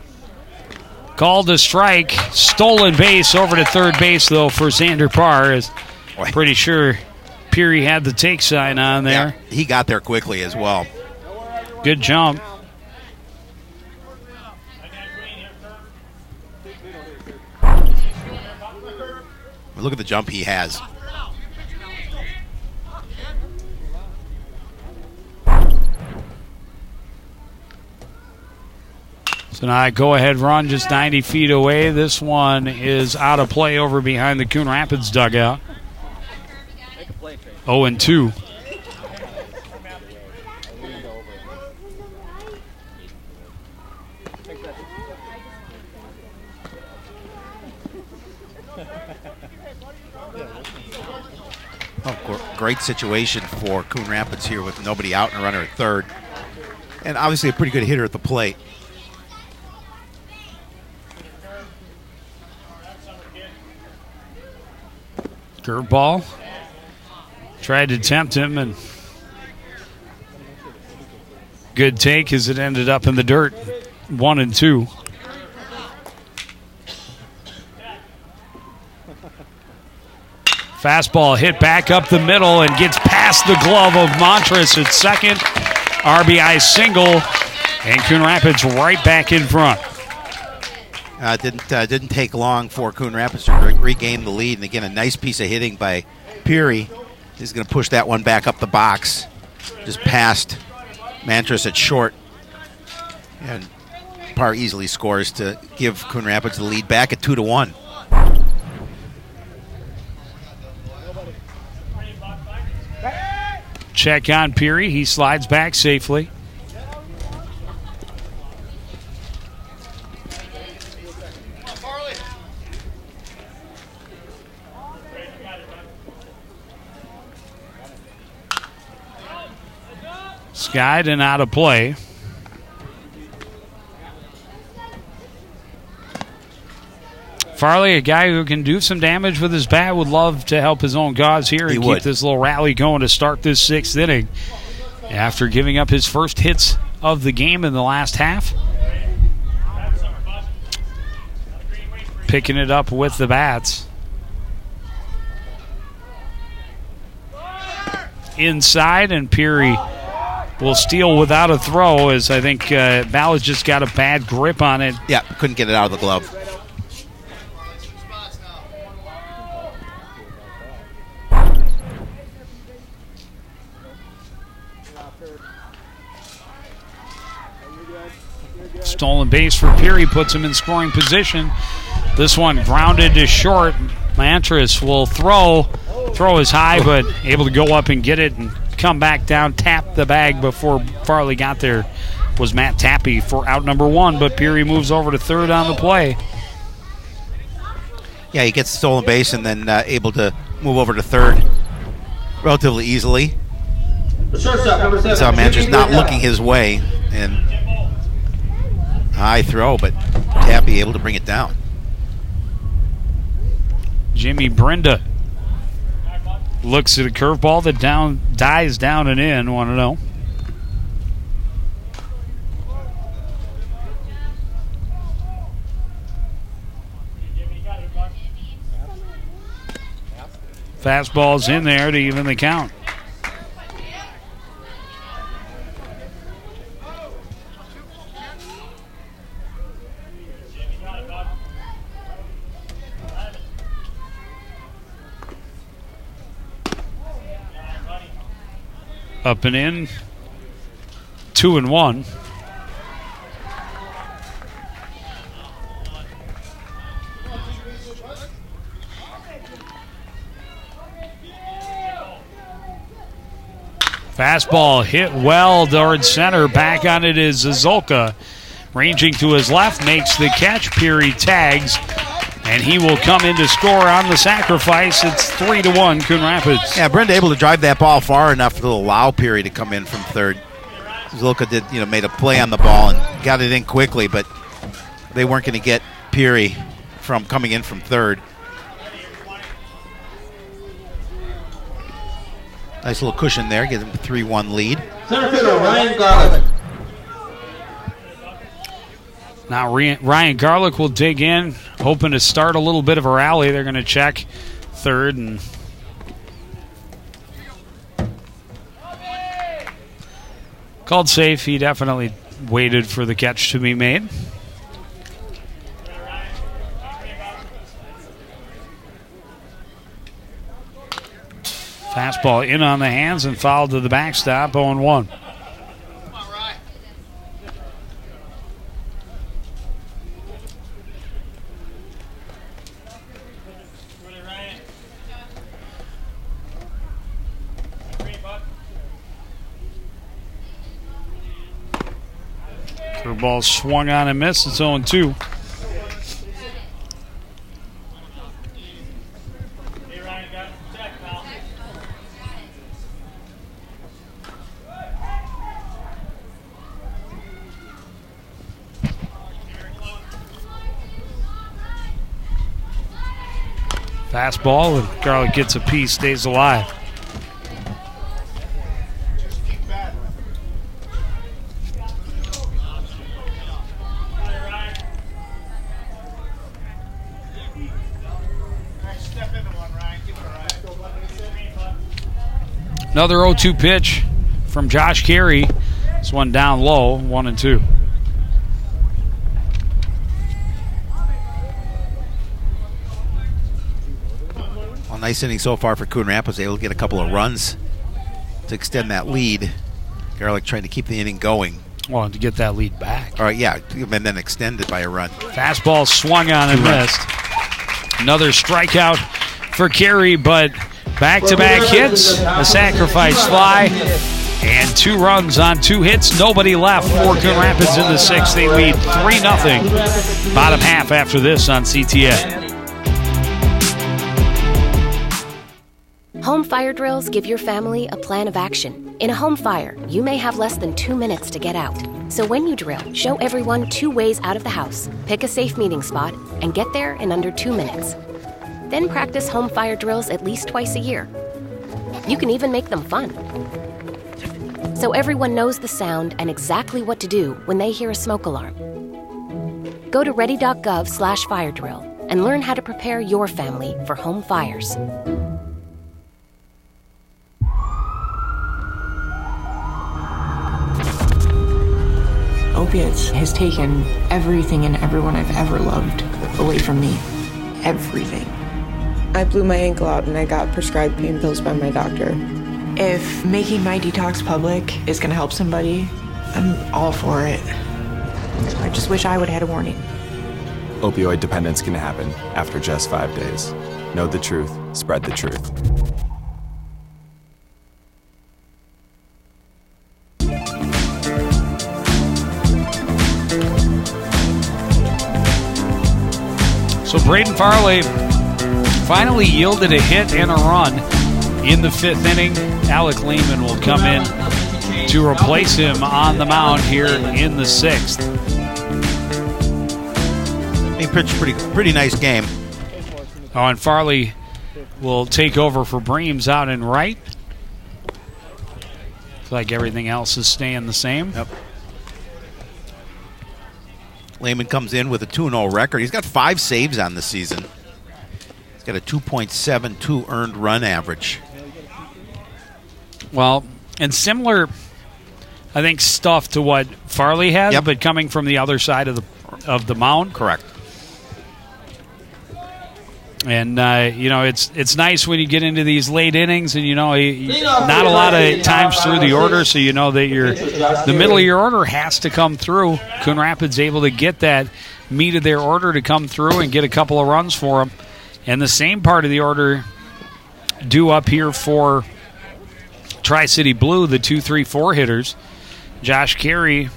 called a strike. Stolen base over to third base, though, for Xander Parr. Pretty sure Peary had the take sign on there. Yeah, he got there quickly as well. Good jump. Look at the jump he has. So now go ahead run just 90 feet away. This one is out of play over behind the Coon Rapids dugout. 0-2. Great situation for Coon Rapids here with nobody out and a runner at third. And obviously a pretty good hitter at the plate. Curveball. Tried to tempt him, and good take as it ended up in the dirt. 1-2. Fastball hit back up the middle and gets past the glove of Montress at second. RBI single, and Coon Rapids right back in front. Didn't take long for Coon Rapids to regain the lead. And again, a nice piece of hitting by Peary. He's going to push that one back up the box, just past Montress at short. And Parr easily scores to give Coon Rapids the lead back at 2-1. Check on Peary. He slides back safely. Skied and out of play. Farley, a guy who can do some damage with his bat, would love to help his own cause here and keep this little rally going to start this 6th inning. After giving up his first hits of the game in the last half. Picking it up with the bats. Inside, and Peary will steal without a throw, as I think Ballas just got a bad grip on it. Yeah, couldn't get it out of the glove. Stolen base for Peary puts him in scoring position. This one grounded to short. Mantras will throw is high, but able to go up and get it and come back down, tap the bag before Farley got there. Was Matt Tappy for out number 1, but Peary moves over to third on the play. Yeah, he gets the stolen base and then able to move over to third relatively easily. So Mantras not looking his way, and high throw, but Tappy able to bring it down. Jimmy Brenda looks at a curveball that dies down and in. 1-0. Fastball's in there to even the count. Up and in, 2-1. Fastball hit well towards center. Back on it is Zolka. Ranging to his left, makes the catch. Peary tags, and he will come in to score on the sacrifice. It's 3-1, Coon Rapids. Yeah, Brenda able to drive that ball far enough to allow Peary to come in from third. Zolka made a play on the ball and got it in quickly, but they weren't going to get Peary from coming in from third. Nice little cushion there, gives him a 3-1 lead. Center fielder Ryan Garlick. Now Ryan Garlick will dig in, hoping to start a little bit of a rally. They're going to check third and called safe. He definitely waited for the catch to be made. Fastball in on the hands and fouled to the backstop, 0-1. Curveball swung on and missed. It's 0-2. Fastball, and Garlic gets a piece, stays alive. Another 0-2 pitch from Josh Carey. This one down low, 1-2. Well, nice inning so far for Coon Rapids. Able to get a couple of runs to extend that lead. Garlic trying to keep the inning going. Well, to get that lead back. All right, yeah, and then extend it by a run. Fastball swung on and missed. Another strikeout for Carey, but back-to-back hits, a sacrifice fly, and 2 runs on 2 hits. Nobody left for Coon Rapids in the 6th. They lead 3-0. Bottom half after this on CTN. Home fire drills give your family a plan of action. In a home fire, you may have less than 2 minutes to get out. So when you drill, show everyone 2 ways out of the house, pick a safe meeting spot, and get there in under 2 minutes. Then practice home fire drills at least twice a year. You can even make them fun. So everyone knows the sound and exactly what to do when they hear a smoke alarm. Go to ready.gov/fire drill and learn how to prepare your family for home fires. Opiates has taken everything and everyone I've ever loved away from me. Everything. I blew my ankle out and I got prescribed pain pills by my doctor. If making my detox public is gonna help somebody, I'm all for it. I just wish I would have had a warning. Opioid dependence can happen after just 5 days. Know the truth, spread the truth. So Braden Farley finally yielded a hit and a run in the 5th inning. Alec Lehman will come in to replace him on the mound here in the 6th. He pitched pretty nice game. Oh, and Farley will take over for Breams out in right. Looks like everything else is staying the same. Yep. Lehman comes in with a 2-0 record. He's got 5 saves on the season. He's got a 2.72 earned run average. Well, and similar, I think, stuff to what Farley has, but coming from the other side of the mound. Correct. And, it's nice when you get into these late innings and, not a lot of times through the order, so you know that the middle of your order has to come through. Coon Rapids able to get that meat of their order to come through and get a couple of runs for them. And the same part of the order due up here for Tri-City Blue, the 2, 3, 4 hitters. Josh Carey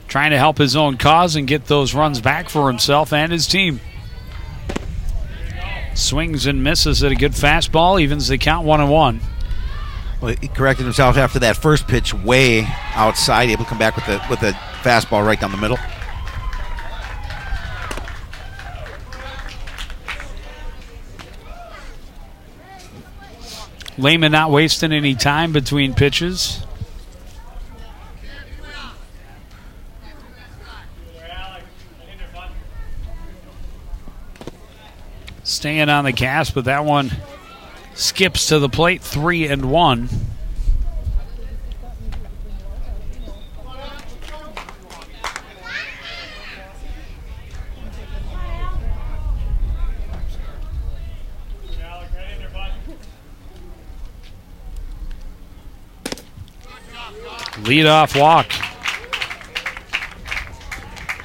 trying to help his own cause and get those runs back for himself and his team. Swings and misses at a good fastball, evens the count 1-1. Well, he corrected himself after that first pitch way outside, able to come back with a fastball right down the middle. Lehman not wasting any time between pitches. Staying on the gas, but that one skips to the plate, 3-1. Leadoff walk.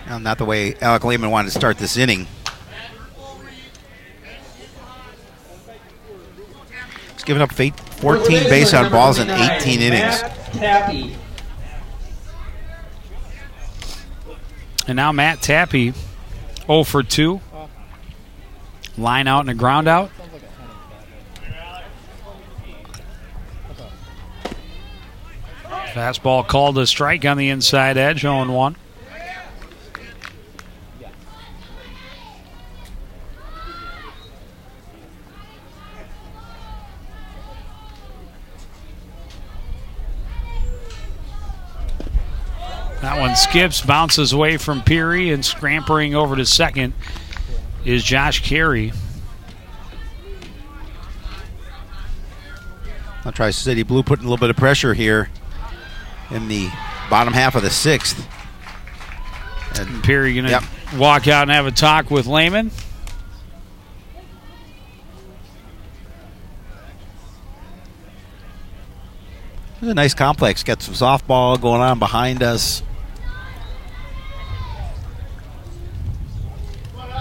Well, not the way Alec Lehman wanted to start this inning. He's given up 14 base on balls in 18 innings. Tappy. And now Matt Tappy, 0 for 2. Line out and a ground out. Fastball called a strike on the inside edge, 0-1. That one skips, bounces away from Peary, and scampering over to second is Josh Carey. I'll try City Blue putting a little bit of pressure here in the bottom half of the 6th. And Peary going to walk out and have a talk with Lehman. It's a nice complex. Got some softball going on behind us.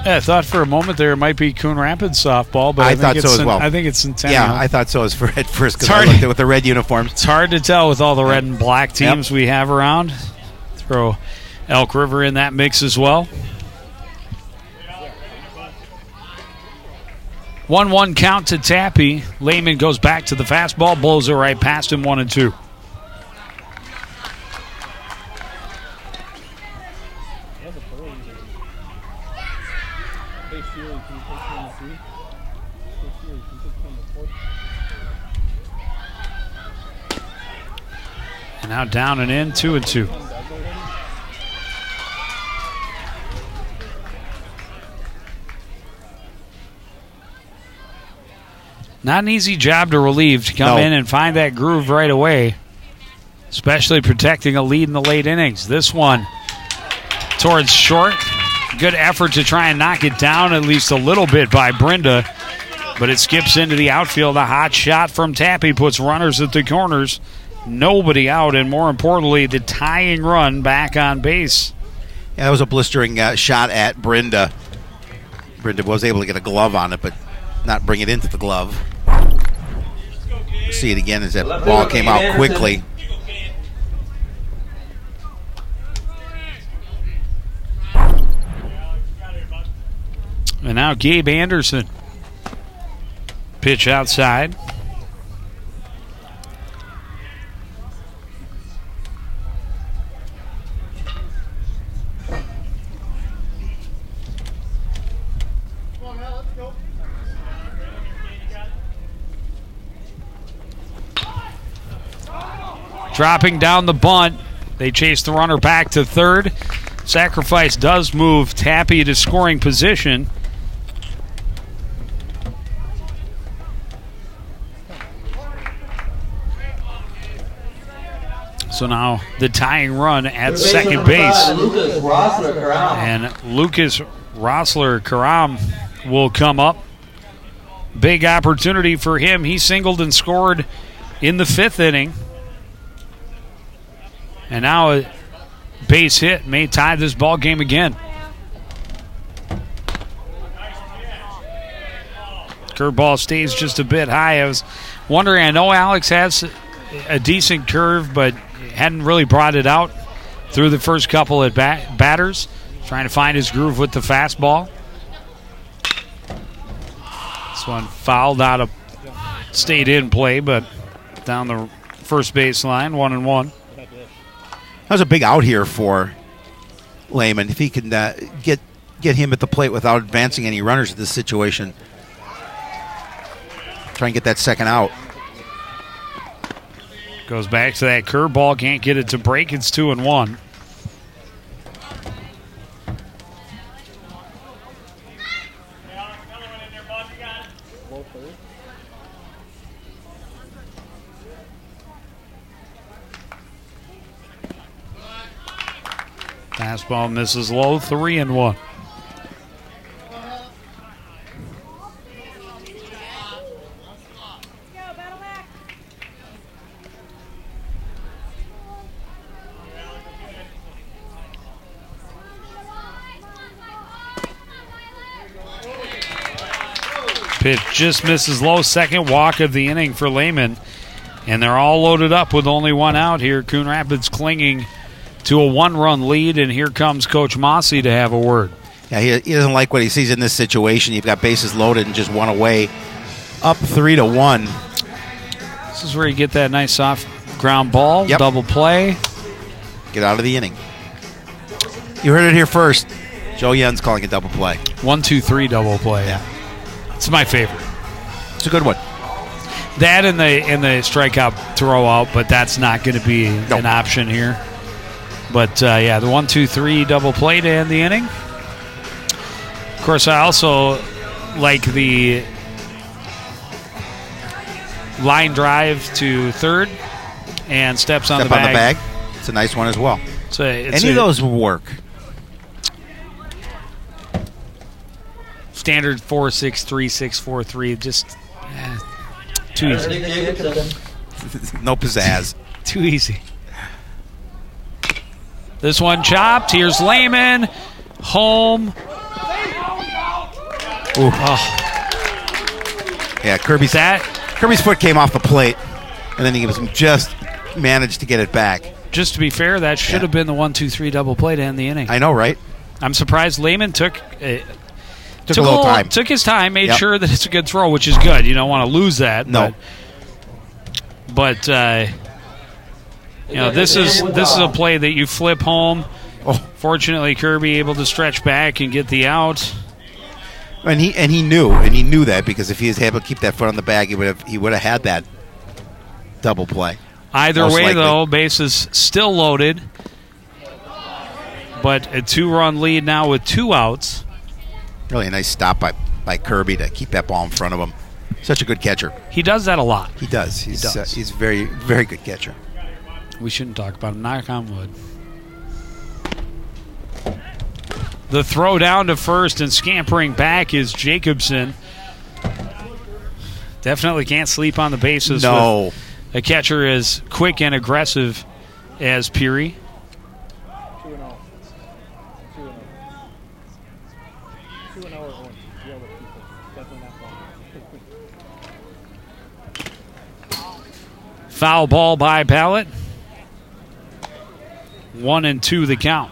Yeah, I thought for a moment there might be Coon Rapids softball, but I thought so as well. I think it's Centennial. Yeah, I thought so at first because I looked at with the red uniforms. It's hard to tell with all the red and black teams we have around. Throw Elk River in that mix as well. 1-1 count to Tappy. Lehman goes back to the fastball, blows it right past him, 1-2. And now down and in, 2-2. Not an easy job to relieve, to come in and find that groove right away, especially protecting a lead in the late innings. This one towards short. Good effort to try and knock it down at least a little bit by Brenda, but it skips into the outfield. A hot shot from Tappy puts runners at the corners. Nobody out, and more importantly, the tying run back on base. Yeah, that was a blistering shot at Brenda. Brenda was able to get a glove on it, but not bring it into the glove. See it again as that ball came out quickly. And now Gabe Anderson. Pitch outside. Dropping down the bunt. They chase the runner back to third. Sacrifice does move Tappy to scoring position. So now the tying run at second base. And Lucas Rossler-Karam will come up. Big opportunity for him. He singled and scored in the fifth inning. And now a base hit may tie this ball game again. Curveball stays just a bit high. I was wondering, I know Alex has a decent curve, but hadn't really brought it out through the first couple at batters. Trying to find his groove with the fastball. This one fouled out of, stayed in play, but down the first baseline, 1-1. That was a big out here for Lehman. If he can get him at the plate without advancing any runners in this situation, try and get that second out. Goes back to that curveball, can't get it to break. It's 2-1. Fastball misses low, 3-1. Pitch just misses low. Second walk of the inning for Lehman. And they're all loaded up with only one out here. Coon Rapids clinging to a one-run lead, and here comes Coach Mossy to have a word. Yeah, he doesn't like what he sees in this situation. You've got bases loaded and just one away. Up 3-1. This is where you get that nice soft ground ball, double play. Get out of the inning. You heard it here first. Joe Yen's calling a double play. 1-2-3 double play. Yeah. It's my favorite. It's a good one. That and the strikeout throw out, but that's not going to be an option here. But, yeah, the 1-2-3 double play to end the inning. Of course, I also like the line drive to third and steps on the bag. On the bag. It's a nice one as well. Any of those will work. Standard 4-6-3, 6-4-3, just too easy. No pizzazz. Too easy. This one chopped. Here's Lehman. Home. Oh. Yeah, Kirby's foot came off the plate, and then he just managed to get it back. Just to be fair, that should have been the 1-2-3 double play to end the inning. I know, right? I'm surprised Lehman took a little time. Took his time, made sure that it's a good throw, which is good. You don't want to lose that. No. But this is a play that you flip home. Oh. Fortunately, Kirby able to stretch back and get the out. And he knew that, because if he was able to keep that foot on the bag, he would have had that double play. Either way, though, bases still loaded, but a 2-run lead now with 2 outs. Really a nice stop by Kirby to keep that ball in front of him. Such a good catcher. He does that a lot. He does. He's a very, very good catcher. We shouldn't talk about him. Knock on wood. The throw down to first and scampering back is Jacobson. Definitely can't sleep on the bases. No. With a catcher as quick and aggressive as Peary. 2-0. 2-0 or 1. Definitely not 1. Foul ball by Ballot. 1-2 the count.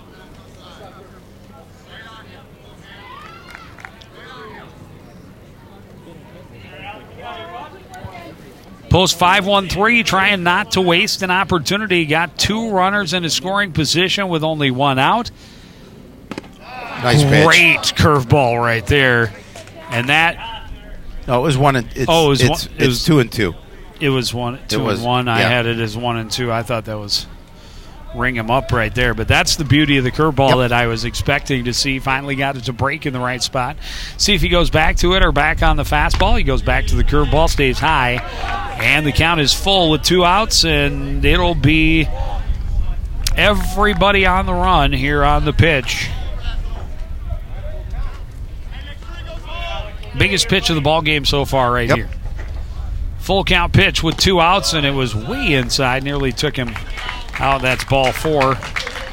Post 5-1-3, trying not to waste an opportunity. Got 2 runners in a scoring position with only 1 out. Nice pitch. Great curveball right there. And that... No, it was 1 and... It's 2-2. It was 2-1. I had it as 1-2. I thought that was... ring him up right there. But that's the beauty of the curveball that I was expecting to see. Finally got it to break in the right spot. See if he goes back to it or back on the fastball. He goes back to the curveball, stays high, and the count is full with 2 outs, and it'll be everybody on the run here on the pitch. Biggest pitch of the ball game so far right here. Full count pitch with 2 outs, and it was way inside. Nearly took him out. That's ball 4.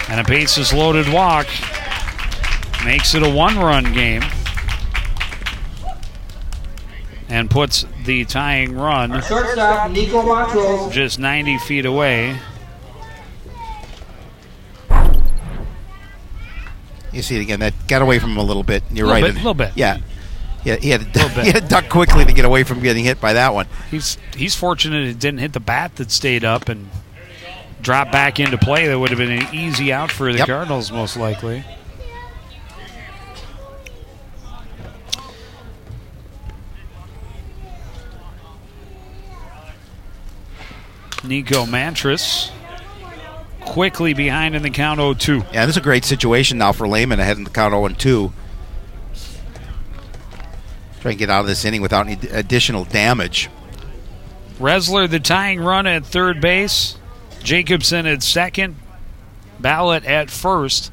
And a bases loaded walk makes it a 1-run game. And puts the tying run shortstop, Nico Matros, just 90 feet away. You see it again. That got away from him a little bit. You're right. A little bit. Yeah. Yeah, he had to duck quickly to get away from getting hit by that one. He's fortunate it didn't hit the bat that stayed up and dropped back into play. That would have been an easy out for the Cardinals, most likely. Nico Mantras quickly behind in the count 0-2. Yeah, this is a great situation now for Lehman ahead in the count 0-2. Try and get out of this inning without any additional damage. Resler the tying run at third base. Jacobson at second. Ballot at first.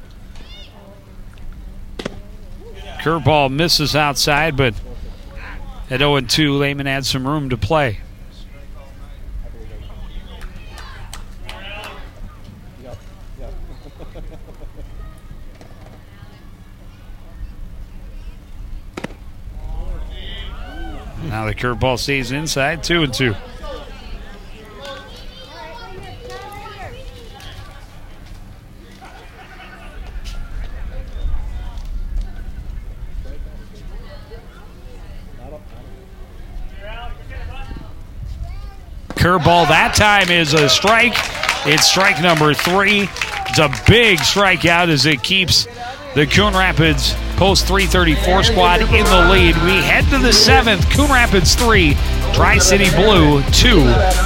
Curveball misses outside, but at 0-2, Lehman had some room to play. Now the curveball stays inside, 2-2. Curveball that time is a strike. It's strike number 3. It's a big strikeout as it keeps the Coon Rapids Post 334 squad in the lead. We head to the 7th. Coon Rapids 3, Tri-City Blue 2.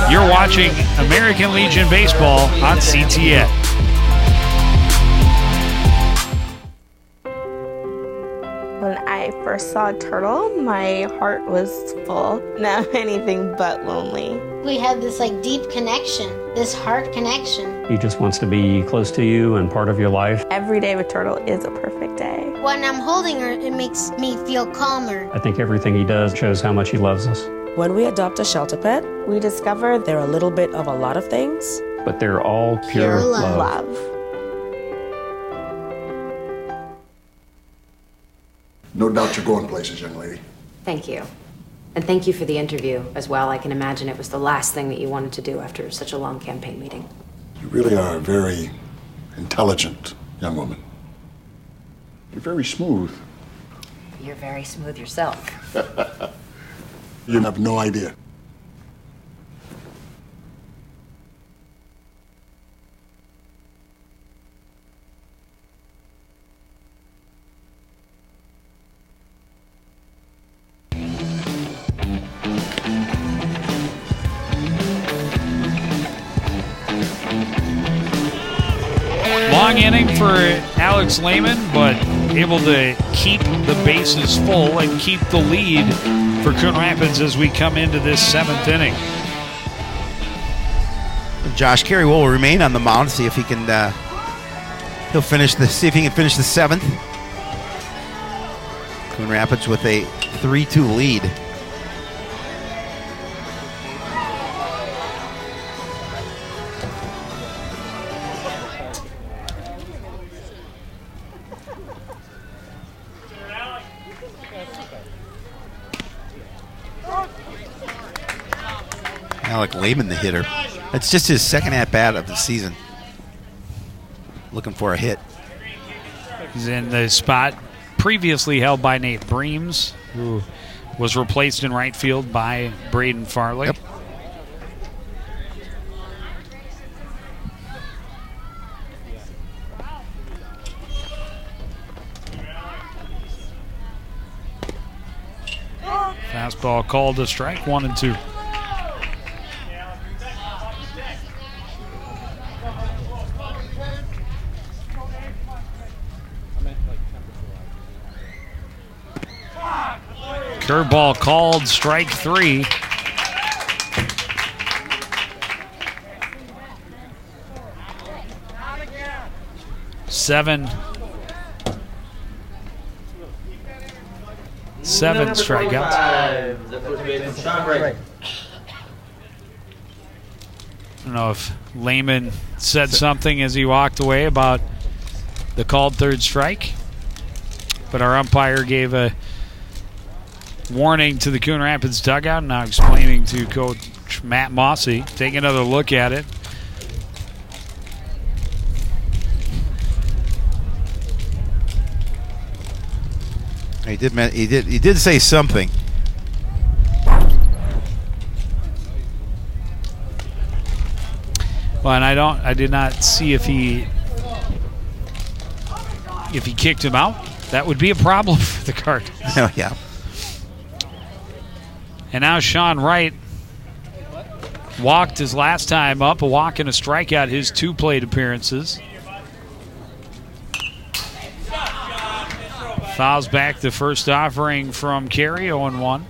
You're watching American Legion Baseball on CTN. When I first saw a turtle, my heart was full. Now I'm anything but lonely. We have this deep connection, this heart connection. He just wants to be close to you and part of your life. Every day with Turtle is a perfect day. When I'm holding her, it makes me feel calmer. I think everything he does shows how much he loves us. When we adopt a shelter pet, we discover they're a little bit of a lot of things. But they're all pure love. No doubt you're going places, young lady. Thank you. And thank you for the interview as well. I can imagine it was the last thing that you wanted to do after such a long campaign meeting. You really are a very intelligent young woman. You're very smooth. You're very smooth yourself. You have no idea. long inning for Alex Lehman, but able to keep the bases full and keep the lead for Coon Rapids as we come into this 7th inning. Josh Carey will remain on the mound. See if he can. He'll finish the. See if he can finish the 7th. Coon Rapids with a 3-2 lead. Alec Lehman, the hitter. It's just his second at-bat of the season. Looking for a hit. He's in the spot previously held by Nate Breams, who was replaced in right field by Braden Farley. Yep. Fastball called to strike, 1-2. Curveball called, strike 3. Seven strikeouts. The first baseman, Sean Wright. I don't know if Lehman said something as he walked away about the called third strike, but our umpire gave a warning to the Coon Rapids dugout, now explaining to Coach Matt Mossy. Take another look at it. He did say something. Well, and I did not see if he kicked him out. That would be a problem for the Cardinals. Oh, yeah. And now Sean Wright walked his last time up, a walk and a strikeout, his 2 plate appearances. Fouls back the first offering from Carey, 0-1.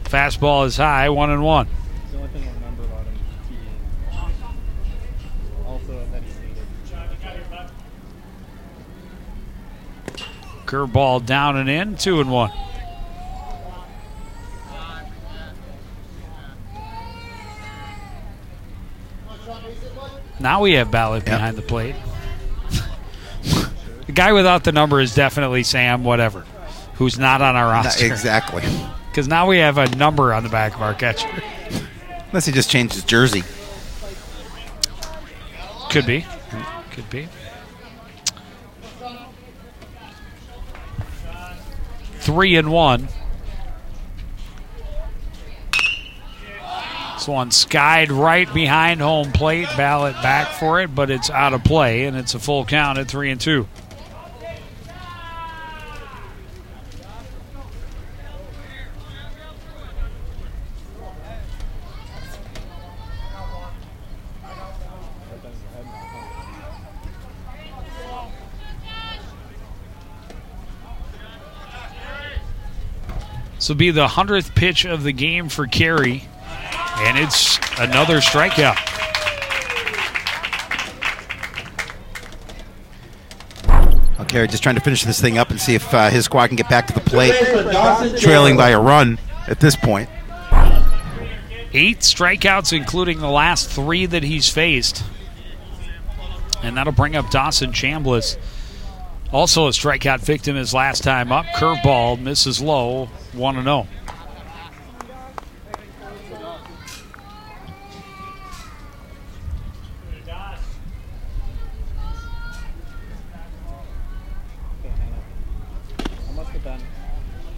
Fastball is high, 1-1. The only thing I remember about him is also that he's needed. Curveball down and in, 2-1. Now we have Ballard behind the plate. The guy without the number is definitely Sam whatever, who's not on our roster. Exactly. Because now we have a number on the back of our catcher. Unless he just changed his jersey. Could be. Could be. 3-1. This one skied right behind home plate. Ballot back for it, but it's out of play, and it's a full count at 3-2. This will be the 100th pitch of the game for Carey, and it's another strikeout. Okay, just trying to finish this thing up and see if his squad can get back to the plate. Trailing by a run at this point. 8 strikeouts, including the last 3 that he's faced. And that'll bring up Dawson Chambliss. Also a strikeout victim his last time up. Curveball misses low, 1-0.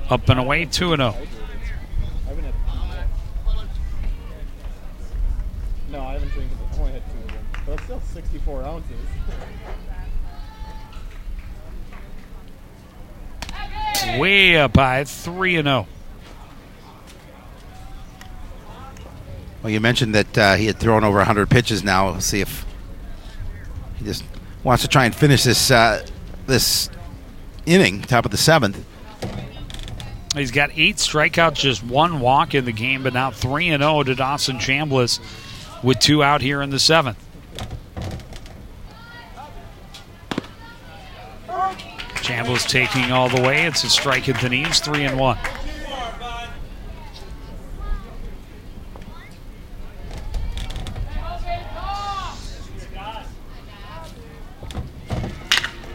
Up and away, 2-0. No, I haven't drank it. I've only had 2 of them. But it's still 64 ounces. way up high, 3-0. Well, you mentioned that he had thrown over 100 pitches now. We'll see if he just wants to try and finish this inning, top of the 7th. He's got 8 strikeouts, just 1 walk in the game, but now 3-0 to Dawson Chambliss with 2 out here in the 7th. Chambliss taking all the way. It's a strike at the knees, 3-1.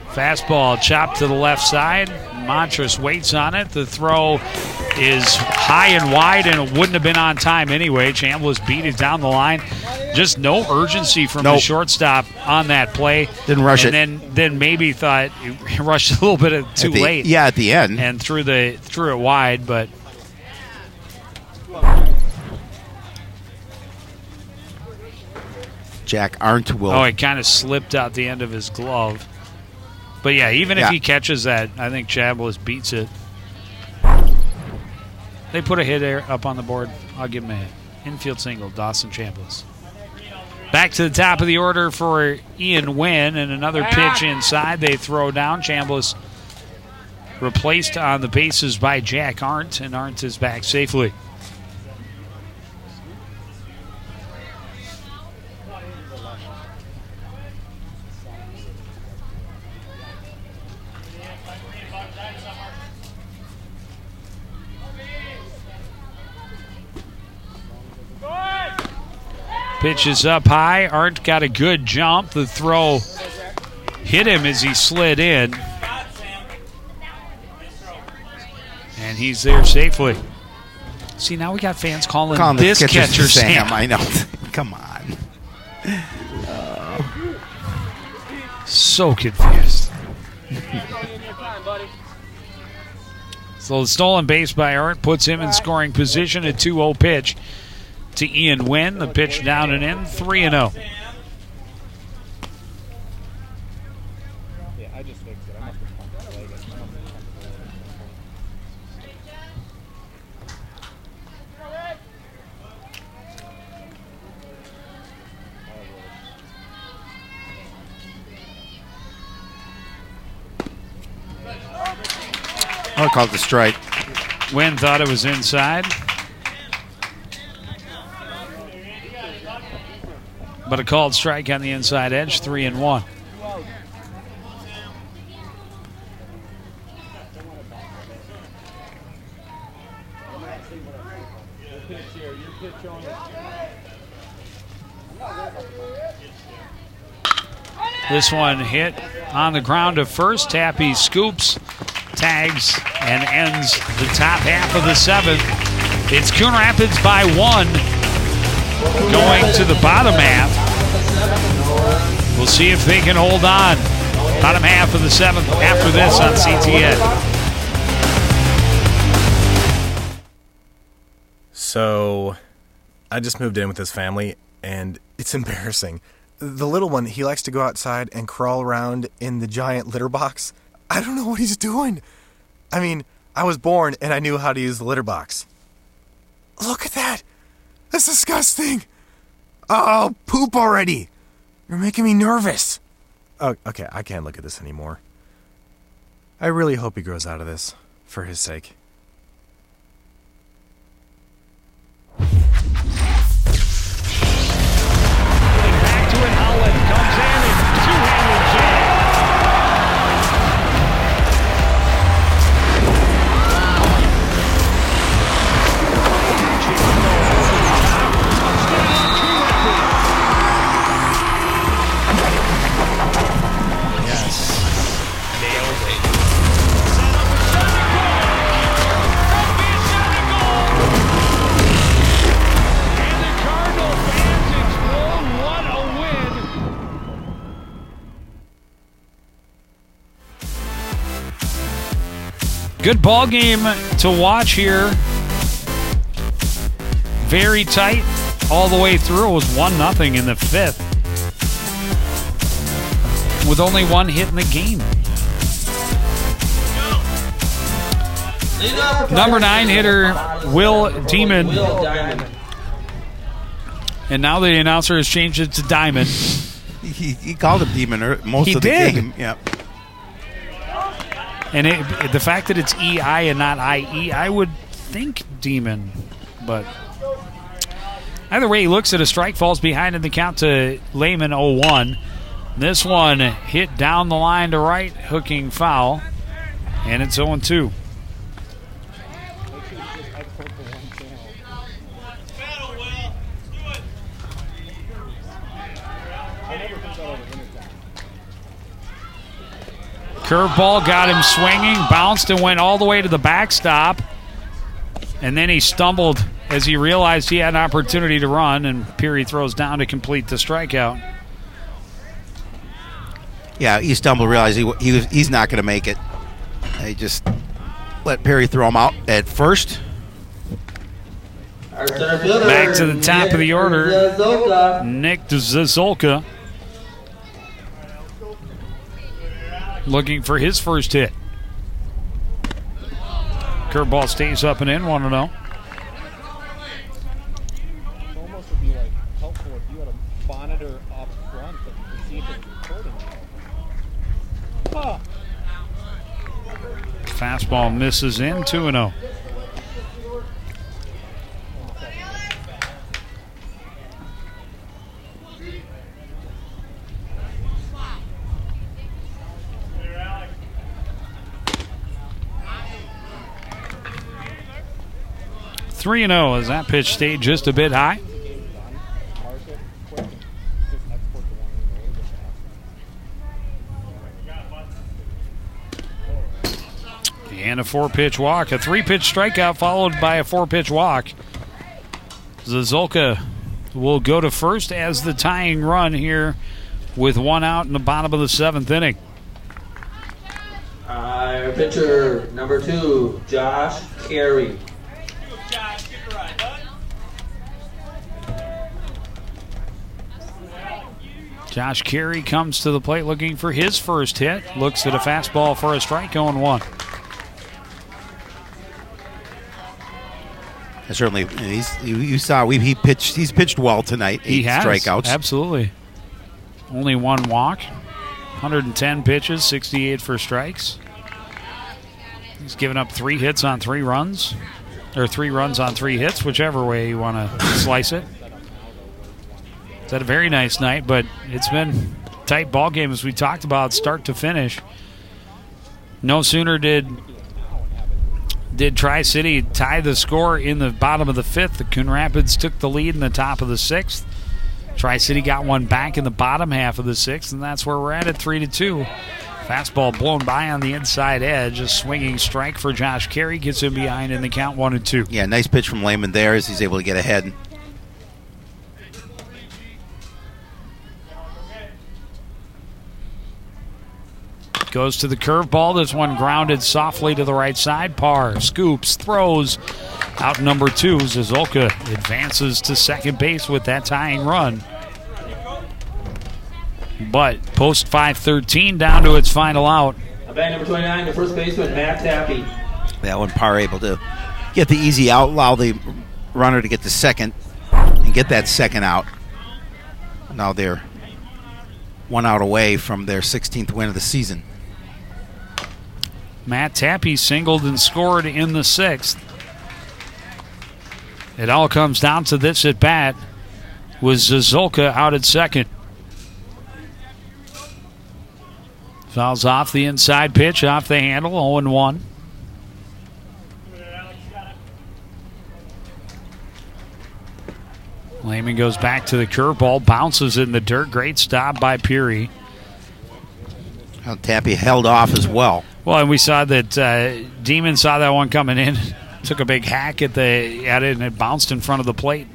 Fastball chopped to the left side. Montrose waits on it. The throw is high and wide, and it wouldn't have been on time anyway. Chambliss beat it down the line. Just no urgency from the shortstop on that play. Didn't rush it. And then maybe thought he rushed a little bit too late. Yeah, at the end. And threw it wide, but Jack Arndt will. Oh, it kind of slipped out the end of his glove. But yeah, even if he catches that, I think Chambliss beats it. They put a hit up on the board. I'll give him a hit. Infield single, Dawson Chambliss. Back to the top of the order for Ian Wynn, and another pitch inside. They throw down. Chambliss replaced on the bases by Jack Arndt, and Arndt is back safely. Pitch is up high. Arndt got a good jump. The throw hit him as he slid in. And he's there safely. See, now we got fans calling this catcher Sam. I know. Come on. So confused. So the stolen base by Arndt puts him in scoring position. A 2-0 pitch to Ian Wynn. The pitch down and in, 3-0. Yeah, I just fixed it. I must have pumped the leg. I called the strike. Wynn thought it was inside. But a called strike on the inside edge, 3-1. This one hit on the ground to first. Tappy scoops, tags, and ends the top half of the 7th. It's Coon Rapids by 1. Going to the bottom half. We'll see if they can hold on. Bottom half of the 7th after this on CTN. So, I just moved in with this family, and it's embarrassing. The little one, he likes to go outside and crawl around in the giant litter box. I don't know what he's doing. I mean, I was born and I knew how to use the litter box. Look at that. That's disgusting. Oh, poop already. You're making me nervous. Oh, okay, I can't look at this anymore. I really hope he grows out of this, for his sake. Back to it, Holland comes in and two-handed jam. Good ball game to watch here. Very tight all the way through. It was 1-0 in the 5th. With only one hit in the game. Number 9 hitter, Will Demon. And now the announcer has changed it to Diamond. He called him Demon most of the game. Yeah. And the fact that it's EI and not IE, I would think Demon. But either way, he looks at a strike, falls behind in the count to Lehman 0-1. This one hit down the line to right, hooking foul. And it's 0-2. Curveball got him swinging, bounced and went all the way to the backstop. And then he stumbled as he realized he had an opportunity to run, and Peary throws down to complete the strikeout. Yeah, he stumbled, realized he's not going to make it. They just let Peary throw him out at first. Back to the top of the order, Nick Zazolka. Looking for his first hit. Curveball stays up and in, 1-0. It almost would be like helpful if you had a monitor up front that you could see if it was recording. Fastball misses in, 2-0. Three and 0 as that pitch stayed just a bit high. And a 4-pitch walk. A 3-pitch strikeout followed by a 4-pitch walk. Zazolka will go to first as the tying run here with 1 out in the bottom of the 7th inning. Our pitcher, number 2, Josh Carey. Josh Carey comes to the plate looking for his first hit. Looks at a fastball for a strike, 0-1. Certainly, you saw he's pitched well tonight. 8 strikeouts. Absolutely. Only 1 walk, 110 pitches, 68 for strikes. He's given up 3 hits on 3 runs, or 3 runs on 3 hits, whichever way you want to slice it. It's had a very nice night, but it's been a tight ball game as we talked about, start to finish. No sooner did Tri-City tie the score in the bottom of the 5th. The Coon Rapids took the lead in the top of the 6th. Tri-City got one back in the bottom half of the 6th, and that's where we're at 3-2. Fastball blown by on the inside edge. A swinging strike for Josh Carey gets him behind in the count 1-2. Yeah, nice pitch from Lehman there as he's able to get ahead. Goes to the curveball. This one grounded softly to the right side. Parr scoops, throws. Out number 2. Zazolka advances to second base with that tying run. But post 5-13 down to its final out. Bat number 29, the first baseman, Matt Tappy. That one, Parr able to get the easy out, allow the runner to get the second, and get that second out. Now they're 1 out away from their 16th win of the season. Matt Tappy singled and scored in the 6th. It all comes down to this at bat with Zazolka out at second. Fouls off the inside pitch, off the handle, 0-1. Lehman goes back to the curveball, bounces in the dirt. Great stop by Peary. Well, Tappy held off as well. Well, and we saw that Demon saw that one coming in, took a big hack at it, and it bounced in front of the plate.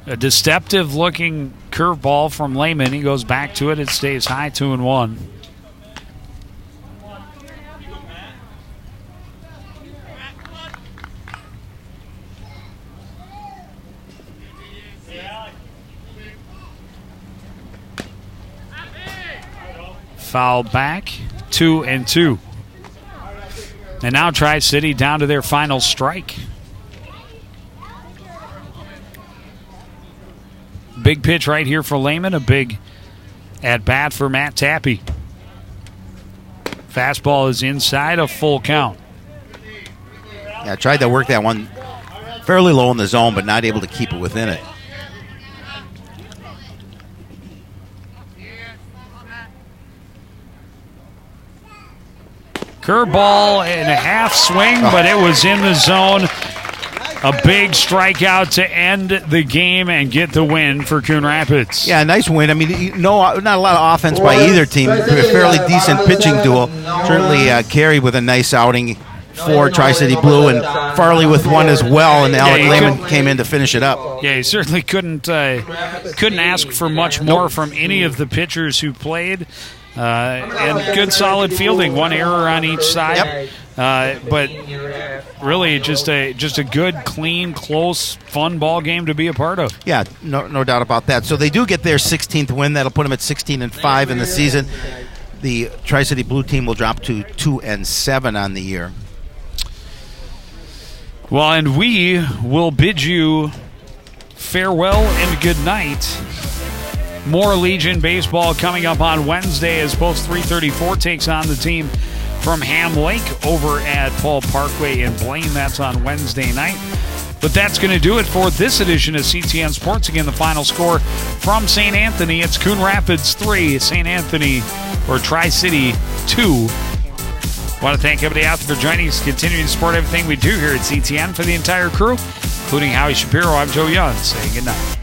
A deceptive-looking curveball from Lehman. He goes back to it. It stays high, 2-1. Foul back, 2-2. And now Tri-City down to their final strike. Big pitch right here for Lehman. A big at-bat for Matt Tappy. Fastball is inside, a full count. Yeah, tried to work that one fairly low in the zone, but not able to keep it within it. Curveball and a half swing, but it was in the zone. A big strikeout to end the game and get the win for Coon Rapids. Yeah, nice win. I mean, not a lot of offense by either team. A fairly decent pitching duel. Certainly Carey with a nice outing for Tri-City Blue, and Farley with one as well, and Alec Lehman came in to finish it up. Yeah, he certainly couldn't ask for much more from any of the pitchers who played. And good solid fielding, one error on each side. But really just a good, clean, close, fun ball game to be a part of. Yeah, no doubt about that. So they do get their 16th win. That'll put them at 16-5 in the season. The Tri-City Blue team will drop to 2-7 on the year. Well, and we will bid you farewell and good night. More Legion baseball coming up on Wednesday as Post 334 takes on the team from Ham Lake over at Paul Parkway in Blaine. That's on Wednesday night. But that's going to do it for this edition of CTN Sports. Again, the final score from St. Anthony. It's Coon Rapids 3, St. Anthony or Tri-City 2. I want to thank everybody out there for joining us, continuing to support everything we do here at CTN. For the entire crew, including Howie Shapiro, I'm Joe Young, saying good night.